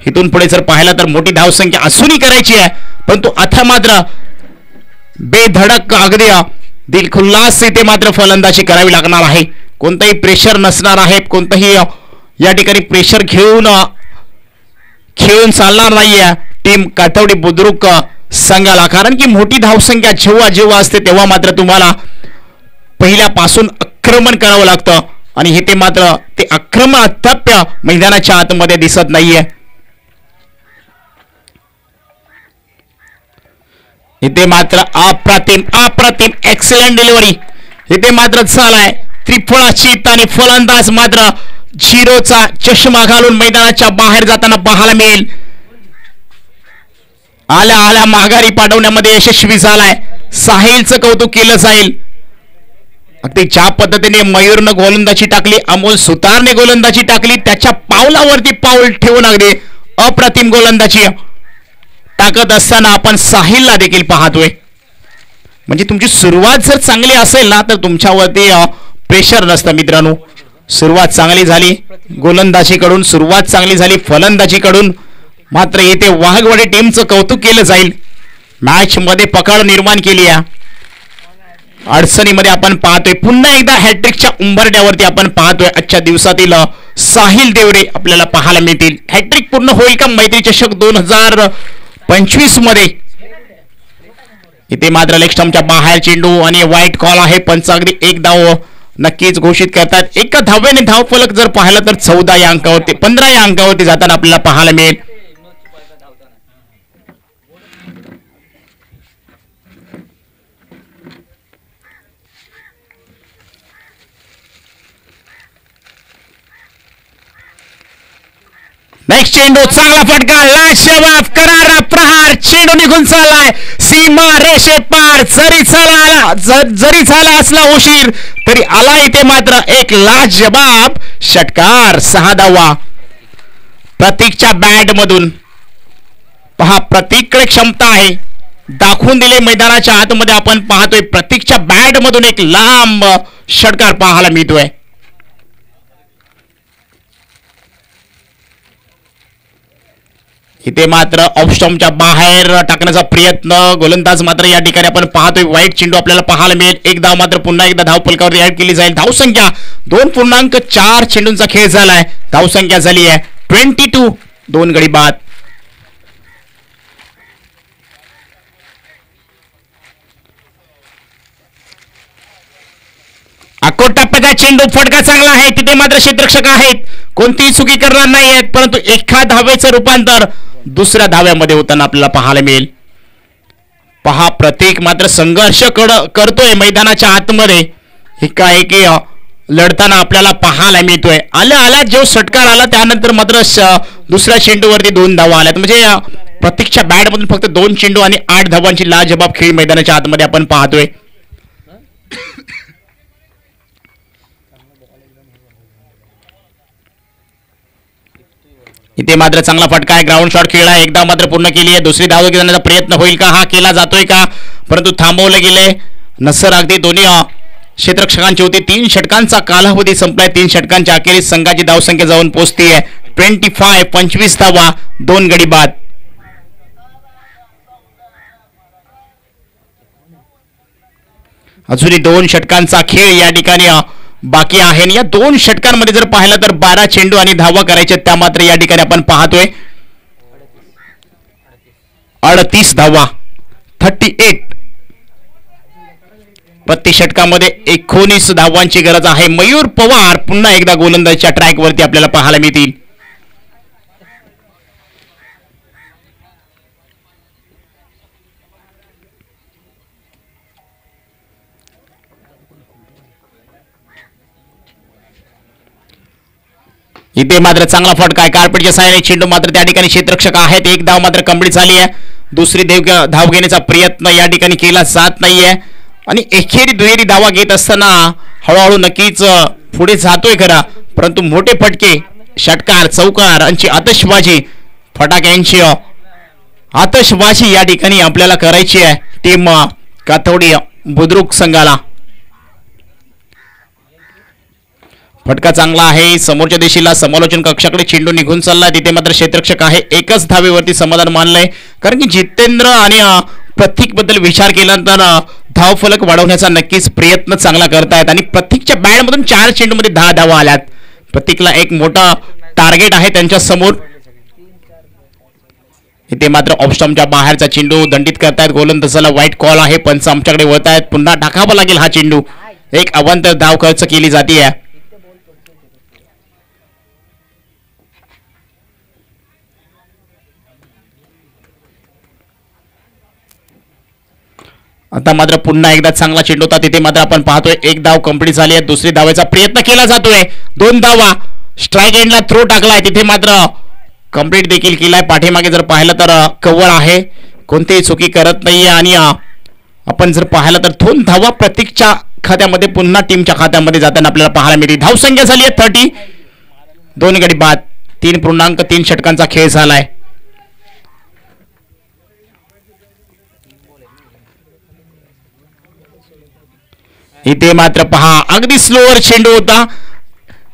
इथून पुढे जर पाहिलं तर मोठी धावसंख्या असूनही करायची आहे, परंतु आता मात्र बेधडक अगदी दिलखुल्लास इथे मात्र फलंदाजी करावी लागणार आहे. कोणताही प्रेशर नसणार आहे, कोणताही या ठिकाणी प्रेशर घेऊन खेळून चालणार नाहीये टीम कातवडी बुद्रुक संघाला, कारण की मोठी धावसंख्या जेव्हा जेव्हा असते तेव्हा मात्र तुम्हाला पहिल्यापासून आक्रमण करावं लागतं आणि हे ते मात्र ते आक्रमण अद्याप मैदानाच्या आतमध्ये दिसत नाहीये. इथे मात्र अप्रतिम अप्रतिम एक्सलंट डिलिव्हरी इथे मात्र झालाय. त्रिफळा चित आणि फलंदाज मात्र झिरोचा चष्मा घालून मैदानाच्या बाहेर जाताना पाहायला मिळेल. आल्या आल्या माघारी पाठवण्यामध्ये यशस्वी झालाय. साहिलचं कौतुक केलं जाईल. अगदी ज्या पद्धतीने मयूरनं गोलंदाजी टाकली, अमोल सुतारने गोलंदाजी टाकली, त्याच्या पावलावरती पाऊल ठेवून अगदी अप्रतिम गोलंदाजी टाकत असताना आपण साहिलला देखील पाहतोय. म्हणजे तुमची सुरुवात जर चांगली असेल ना तर तुमच्यावरती प्रेशर नसतं मित्रांनो. सुरुवात चांगली झाली, गोलंदाजीकडून सुरुवात चांगली झाली, फलंदाजीकडून मात्र येथे वाघवाडी टीमचं कौतुक केलं जाईल. मॅच मध्ये पकड निर्माण केली आहे. अडचणीमध्ये आपण पाहतोय पुन्हा एकदा हॅट्रिकच्या उंबरट्यावरती आपण पाहतोय. आजच्या दिवसातील साहिल देवरे आपल्याला पाहायला मिळतील. हॅट्रिक पूर्ण होईल का मैत्री चषक 2025 मध्ये. इथे मात्र लेग स्टंपच्या बाहेर चेंडू आणि वाईट कॉल आहे. पंच अगदी एक धाव नक्कीच घोषित करतात. एका धाव्याने धाव फलक जर पाहिला तर 14 या अंकावरती 15 या अंकावरती जाताना आपल्याला पाहायला मिळेल. नेक्स्ट चेंडू चांगला फटका, लाजवाब करारा प्रहार, चेंडू निघून चाललाय सीमा रेषे पार. जरी झाला असला उशीर तरी आला इथे मात्र एक लाजवाब षटकार. 6 धावा प्रतीकच्या बॅट मधून. पहा प्रतीककडे क्षमता आहे, दाखवून दिले मैदानाच्या आतमध्ये. आपण पाहतोय प्रतीकच्या बॅट मधून एक लांब षटकार पाहायला मिळतोय. इथे मात्र ऑफ स्टंपच्या बाहेर टाकण्याचा प्रयत्न, गोलंदाज मात्र या ठिकाणी आपण पाहतोय वाईट चेंडू आपल्याला पाहायला मिळेल. एक धाव मात्र पुन्हा एकदा धाव फलकावरती ऍड केली जाईल. धावसंख्या 2.4 चेंडूंचा खेळ झालाय. धावसंख्या झाली आहे 22, 2 गडी बाद. अकोट टप्प्याचा चेंडू फटका चांगला आहे. तिथे मात्र क्षेत्ररक्षक आहेत, कोणतीही चुकी करणार नाही आहेत, परंतु एका धावेचं रूपांतर दुसऱ्या धाव्यामध्ये होताना आपल्याला पाहायला मिळेल. पहा प्रत्येक मात्र संघर्ष करतोय मैदानाच्या आतमध्ये. एकाएकी लढताना आपल्याला पाहायला मिळतोय. आला जो षटकार आला त्यानंतर मात्र दुसऱ्या चेंडूवरती 2 धावा आल्यात. म्हणजे प्रत्येकच्या बॅटमधून फक्त 2 चेंडू आणि 8 धावांची लाजबाब खेळ मैदानाच्या आतमध्ये आपण पाहतोय. इथे मात्र चांगला फटका आहे, ग्राउंड शॉट खेळला, एकदा मात्र पूर्ण केली आहे. दुसरी धाव घेण्याचा प्रयत्न होईल का? हा केला जातोय का? परंतु थांबवलं गेले. नसर अगदी दोन्ही क्षेत्ररक्षकांची होती. 3 षटकांचा कालावधी संपलाय. 3 षटकांच्या अखेरीस संघाची धावसंख्या जाऊन पोहोचते आहे 25, 25 धावा, 2 गडी बाद. अजूनही 2 षटकांचा खेळ या ठिकाणी बाकी आहे. या 2 षटकांमध्ये जर पाहिलं तर 12 चेंडू आणि धावा करायच्या, त्या मात्र या ठिकाणी आपण पाहतोय 38 धावा, 38. प्रति षटकामध्ये 19 धावांची गरज आहे. मयूर पवार पुन्हा एकदा गोलंदाजीच्या ट्रॅकवरती आपल्याला पाहायला मिळतील. इथे मात्र चांगला फटका आहे. कार्पेटच्या साहाय्याने चेंडू मात्र त्या ठिकाणी क्षेत्ररक्षक आहेत. एक धाव मात्र कंप्लीट झाली आहे. दुसरी धाव घेण्याचा प्रयत्न या ठिकाणी केला जात नाहीये आणि एकेरी दुहेरी धावा घेत असताना हळूहळू नक्कीच पुढे जातोय खरा, परंतु मोठे फटके, षटकार, चौकार यांची आतषबाजी, फटाक्यांची आतषबाजी या ठिकाणी आपल्याला करायची आहे टीम कातवडी बुद्रुक संघाला. फटका चांगला आहे. समोरच्या दिशेला समालोचन कक्षाकडे चेंडू निघून चालला. तिथे मात्र क्षेत्ररक्षक आहे. एकच धावेवरती समाधान मानलंय, कारण की जितेंद्र आणि प्रतीक बद्दल विचार केल्यानंतर धावफलक वाढवण्याचा नक्कीच प्रयत्न चांगला करतायत आणि प्रतीकच्या बॅटमधून 4 चेंडूमध्ये 10 धावा आल्यात. प्रतीकला एक मोठा टार्गेट आहे त्यांच्या समोर. इथे मात्र ऑफ स्टंपच्या बाहेरचा चेंडू दंडित करतायत. गोलंदाजाला वाईट कॉल आहे. पंच आमच्याकडे वळत आहेत. पुन्हा टाकावा लागेल हा चेंडू. एक अवांतर धाव खर्च केली जाते. आता मात्र पुन्हा एकदा चांगला चेंडू होता. तिथे मात्र आपण पाहतोय 1 धाव कंप्लीट झाली आहे. दुसरी धावेचा प्रयत्न केला जातोय. 2 धावा, स्ट्राईक एंडला थ्रो टाकलाय. तिथे मात्र कंप्लीट देखील केलाय. पाठीमागे जर पाहिलं तर कव्हर आहे, कोणतीही चुकी करत नाहीये आणि आपण जर पाहिलं तर 2 धावा प्रत्येकच्या खात्यामध्ये पुन्हा टीमच्या खात्यामध्ये जाताना आपल्याला पाहायला मिळते. धावसंख्या झाली आहे 30, 2 गडी बाद. 3.3 षटकांचा खेळ झालाय. इथे मात्र पहा अगदी स्लोअर चेंडू होता.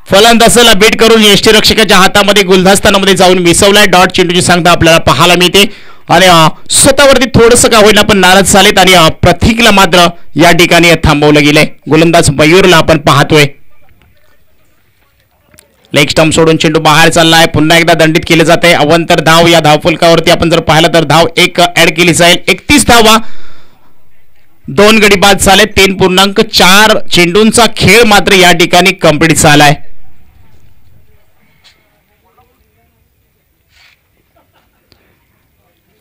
फलंदाजाला बेट करून यष्टीरक्षकाच्या हातामध्ये गुलदस्त्यामध्ये जाऊन मिसवलाय. डॉट चेंडूची सांगता आपल्याला पाहायला मिळते आणि स्वतःवरती थोडंसं का होईना पण नाराज झालेत आणि प्रतीकला मात्र या ठिकाणी थांबवलं गेलंय. गोलंदाज मयूरला आपण पाहतोय. लेग स्टंप सोडून चेंडू बाहेर चाललाय. पुन्हा एकदा दंडित केले जाते. अवंतर धाव या धावफलकावरती आपण जर पाहिलं तर धाव 1 ऍड केली जाईल. 31 धावा, 2 गडी बाद झाले. 3.4 चेंडूंचा खेळ मात्र या ठिकाणी कंप्लीट झालाय.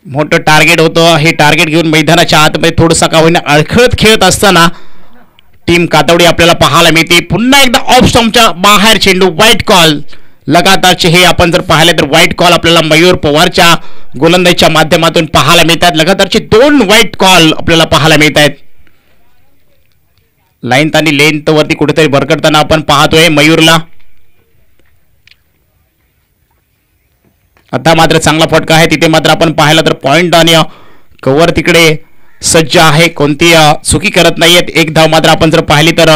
मोठं टार्गेट होतं. हे टार्गेट घेऊन मैदानाच्या आतमध्ये थोडंसं का होईना अडखळत खेळत असताना टीम कातवडी आपल्याला पाहायला मिळते. पुन्हा एकदा ऑफ स्टंपच्या बाहेर चेंडू, व्हाईट कॉल. लगातारचे हे आपण जर पाहिले तर व्हाईट कॉल आपल्याला मयूर पवारच्या गोलंदाजीच्या माध्यमातून पाहायला मिळतात. लगातारचे 2 व्हाईट कॉल आपल्याला पाहायला मिळत आहेत. लाईन आणि लेंथ वरती कुठेतरी भरकटताना आपण पाहतोय मयूरला. आता मात्र चांगला फटका आहे. तिथे मात्र आपण पाहिलं तर पॉइंट आणि कव्हर तिकडे सज्ज आहे, कोणती चुकी करत नाहीयेत. 1 धाव मात्र आपण जर पाहिली तर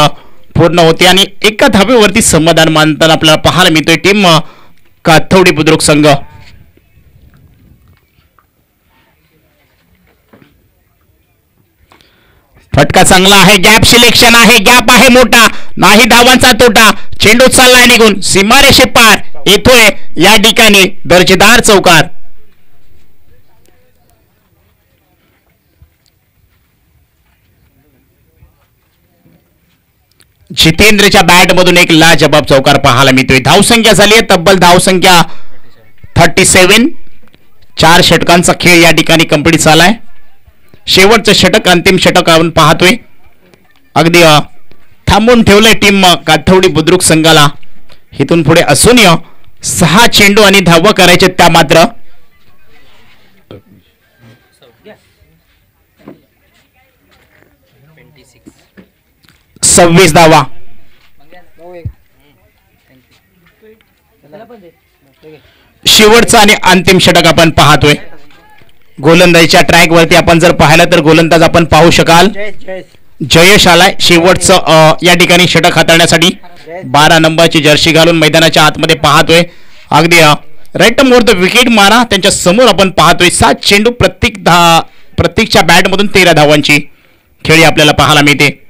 पूर्ण होते आणि एका धावेवरती समाधान मानताना आपल्याला पाहायला मिळतोय टीम कातवडी बुद्रुक संघ. फटका चांगला आहे, गॅप सिलेक्शन आहे, गॅप आहे मोठा, नाही धावांचा तोटा, चेंडू चाललाय निघून सीमारेषे पार, येतोय या ठिकाणी दर्जेदार चौकार. जितेंद्रच्या बॅट मधून एक लाजबाब चौकार पाहायला मिळतोय. धावसंख्या झाली आहे तब्बल धावसंख्या 37. 4 षटकांचा खेळ या ठिकाणी कंप्लीट झालाय. शेवटचं षटक अंतिम षटक आपण पाहतोय. अगदी थांबून ठेवलंय टीम काथवडी बुद्रुक संघाला. इथून पुढे असून 6 चेंडू आणि धावा करायचे त्या मात्र 26 धावा. शेवटचा आणि अंतिम षटक आपण पाहतोय. गोलंदाजीच्या ट्रॅक वरती आपण जर पाहिलं तर गोलंदाज आपण पाहू शकाल. जयेश आलाय शेवटचं या ठिकाणी षटक हाताळण्यासाठी. 12 नंबरची जर्सी घालून मैदानाच्या आतमध्ये पाहतोय. अगदी राईट मोर द विकेट मारा त्यांच्या समोर आपण पाहतोय. 7 चेंडू प्रत्येकच्या बॅट मधून 13 धावांची खेळी आपल्याला पाहायला मिळते.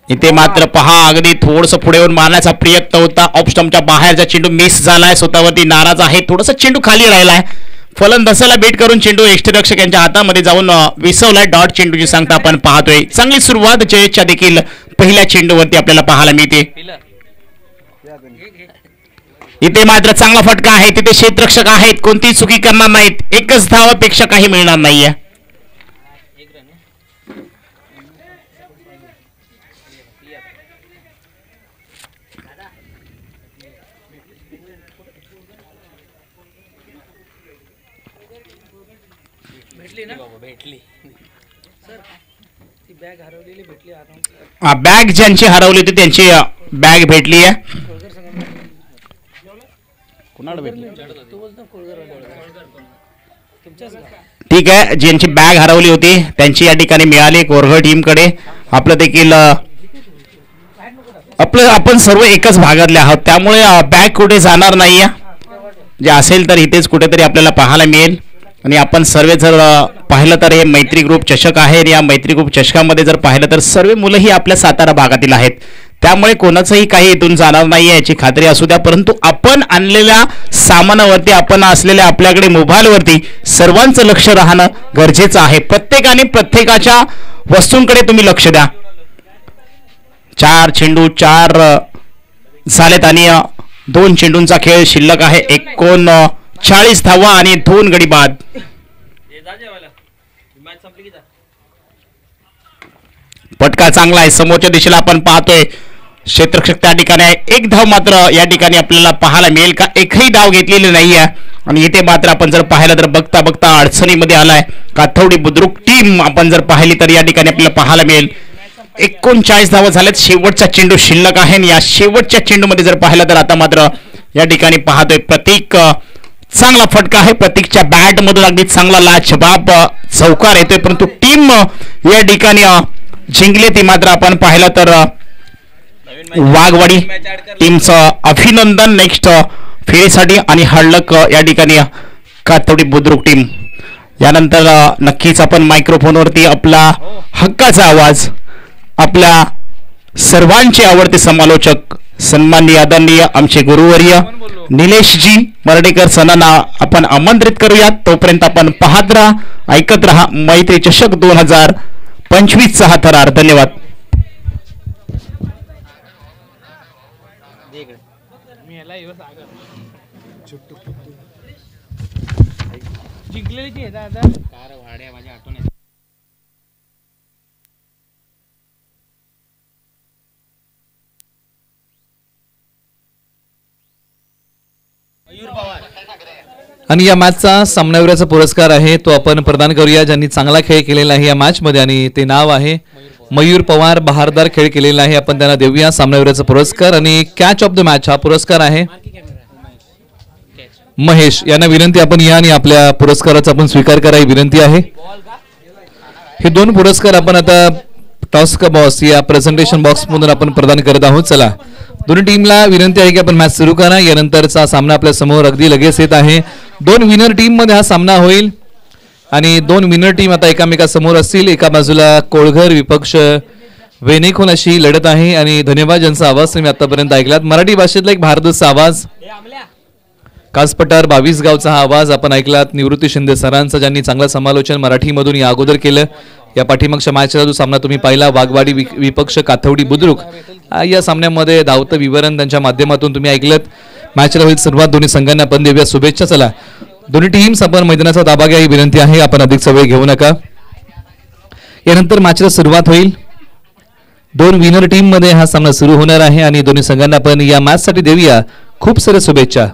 इथे मात्र पहा अगदी थोडस पुढे येऊन मारण्याचा प्रयत्न होता. ऑफ स्टंपच्या बाहेरचा चेंडू मिस झालाय. स्वतःवरती नाराज आहे. थोडासा चेंडू खाली राहिलाय. फलंदाजाला बेट करून चेंडू यष्टिरक्षक यांच्या हातामध्ये जाऊन विसवलाय. डॉट चेंडूची सांगता आपण पाहतोय. चांगली सुरुवात जयेशच्या देखील पहिल्या चेंडूवरती आपल्याला पाहायला मिळते. इथे मात्र चांगला फटका आहे. तिथे क्षेत्ररक्षक आहेत, कोणतीही चुकी करणार नाहीत. एकच धावापेक्षा काही मिळणार नाहीये. बॅग ज्यांची हरवली होती त्यांची बॅग भेटली आहे. ठीक आहे, ज्यांची बॅग हरवली होती त्यांची या ठिकाणी मिळाली कोरघर टीमकडे. आपलं देखील आपण सर्व एकच भागातले आहोत त्यामुळे बॅग कुठे जाणार नाहीये. जे असेल तर इथेच कुठेतरी आपल्याला पाहायला मिळेल. आणि आपण सर्व जर पाहिलं तर हे मैत्री ग्रुप चषक आहे. या मैत्री ग्रुप चषकामध्ये जर पाहिलं तर सर्व मुलं ही आपल्या सातारा भागातील आहेत. त्यामुळे कोणाचंही काही इथून जाणार नाहीये याची खात्री असू द्या. परंतु आपण आणलेल्या सामानावरती, आपण असलेल्या आपल्याकडे मोबाईलवरती सर्वांचं लक्ष राहणं गरजेचं आहे. प्रत्येकाने प्रत्येकाच्या वस्तूंकडे तुम्ही लक्ष द्या. 4 चेंडू 4 झालेत आणि 2 चेंडूंचा खेळ शिल्लक आहे. 39 धावा आणि 2 गडी बाद. फटका चांगला आहे. समोरच्या दिशेला आपण पाहतोय क्षेत्ररक्षक त्या ठिकाणी आहे. 1 धाव मात्र या ठिकाणी आपल्याला पाहायला मिळेल का? एकही धाव घेतलेली नाहीये. आणि इथे मात्र आपण जर पाहिलं तर बघता बघता अडचणीमध्ये आलाय काथवडी बुद्रुक टीम. आपण जर पाहिली तर या ठिकाणी आपल्याला पाहायला मिळेल 39 धावा झाल्यात. शेवटचा चेंडू शिल्लक आहे. आणि या शेवटच्या चेंडूमध्ये जर पाहिलं तर आता मात्र या ठिकाणी पाहतोय प्रतीक चांगला फटका आहे. प्रतीकच्या बॅट मधून अगदी चांगला लाजबाब चौकार येतोय. परंतु टीम या ठिकाणी जिंकले. ती मात्र आपण पाहिलं तर वाघवाडी टीमचं अभिनंदन नेक्स्ट फेरीसाठी. आणि हळक या ठिकाणी कातवडी बुद्रुक टीम. यानंतर नक्कीच आपण मायक्रोफोनवरती आपला हक्काचा आवाज आपल्या सर्वांचे आवडते समालोचक सन्माननीय आदरणीय आमचे गुरुवर्य निलेशजी मर्डेकर सरांना आपण आमंत्रित करूयात. तोपर्यंत आपण पाहत राहा, ऐकत राहा मैत्री चषक 2025 चा हा थरार. धन्यवाद. आणि या मॅचचा सामनावीराचा पुरस्कार आहे तो आपण प्रदान करूया ज्यांनी चांगला खेळ केलेला आहे या मॅच मध्ये. आणि ते नाव आहे मयूर पवार. बहारदार खेळ केलेला आहे. आपण त्यांना देऊया सामनावीराचा पुरस्कार. आणि कॅच ऑफ द मॅच हा पुरस्कार आहे महेश यांना विनंती आपण या आणि आपल्या पुरस्काराचा आपण स्वीकार करा ही विनंती आहे. हे 2 पुरस्कार आपण आता टॉस का बॉस या प्रेझेंटेशन बॉक्स मधून आपण प्रदान करत आहोत. चला दोन्ही टीमला विनंती आहे की आपण मॅच सुरू करा. यानंतरचा सामना आपल्या समोर अगदी लगेच येत आहे. 2 विनर टीम मध्ये हा सामना होईल. आणि दोन विनर टीम आता एकामेकासमोर असतील. एका बाजूला कोळघर विपक्ष वेनेखोन अशी लढत आहे. आणि धन्यवाद ज्यांचा आवाज तुम्ही आतापर्यंत ऐकलात. मराठी भाषेतला एक भारदस्त आवाज, कासपठार 22 गावचा हा आवाज आपण ऐकलात. निवृत्ती शिंदे सरांचं, ज्यांनी चांगलं समालोचन मराठीमधून या अगोदर केलं. या पाठीमागच्या मॅचचा जो सामना तुम्ही पाहिला, वाघवाडी विपक्ष काथवडी बुद्रुक, या सामन्यामध्ये धावतं विवरण त्यांच्या माध्यमातून तुम्ही ऐकलं. मॅचला होईल सुरुवात. दोन्ही संघांना आपण देऊया शुभेच्छा. चला दोन्ही टीम्स आपण मैदानाचा ताबा घ्या ही विनंती आहे. आपण अधिकचा वेळ घेऊ नका. यानंतर मॅचला सुरुवात होईल. दोन विनर टीम मध्ये हा सामना सुरू होणार आहे आणि दोन्ही संघांना आपण या मॅचसाठी देऊया खूप साऱ्या शुभेच्छा.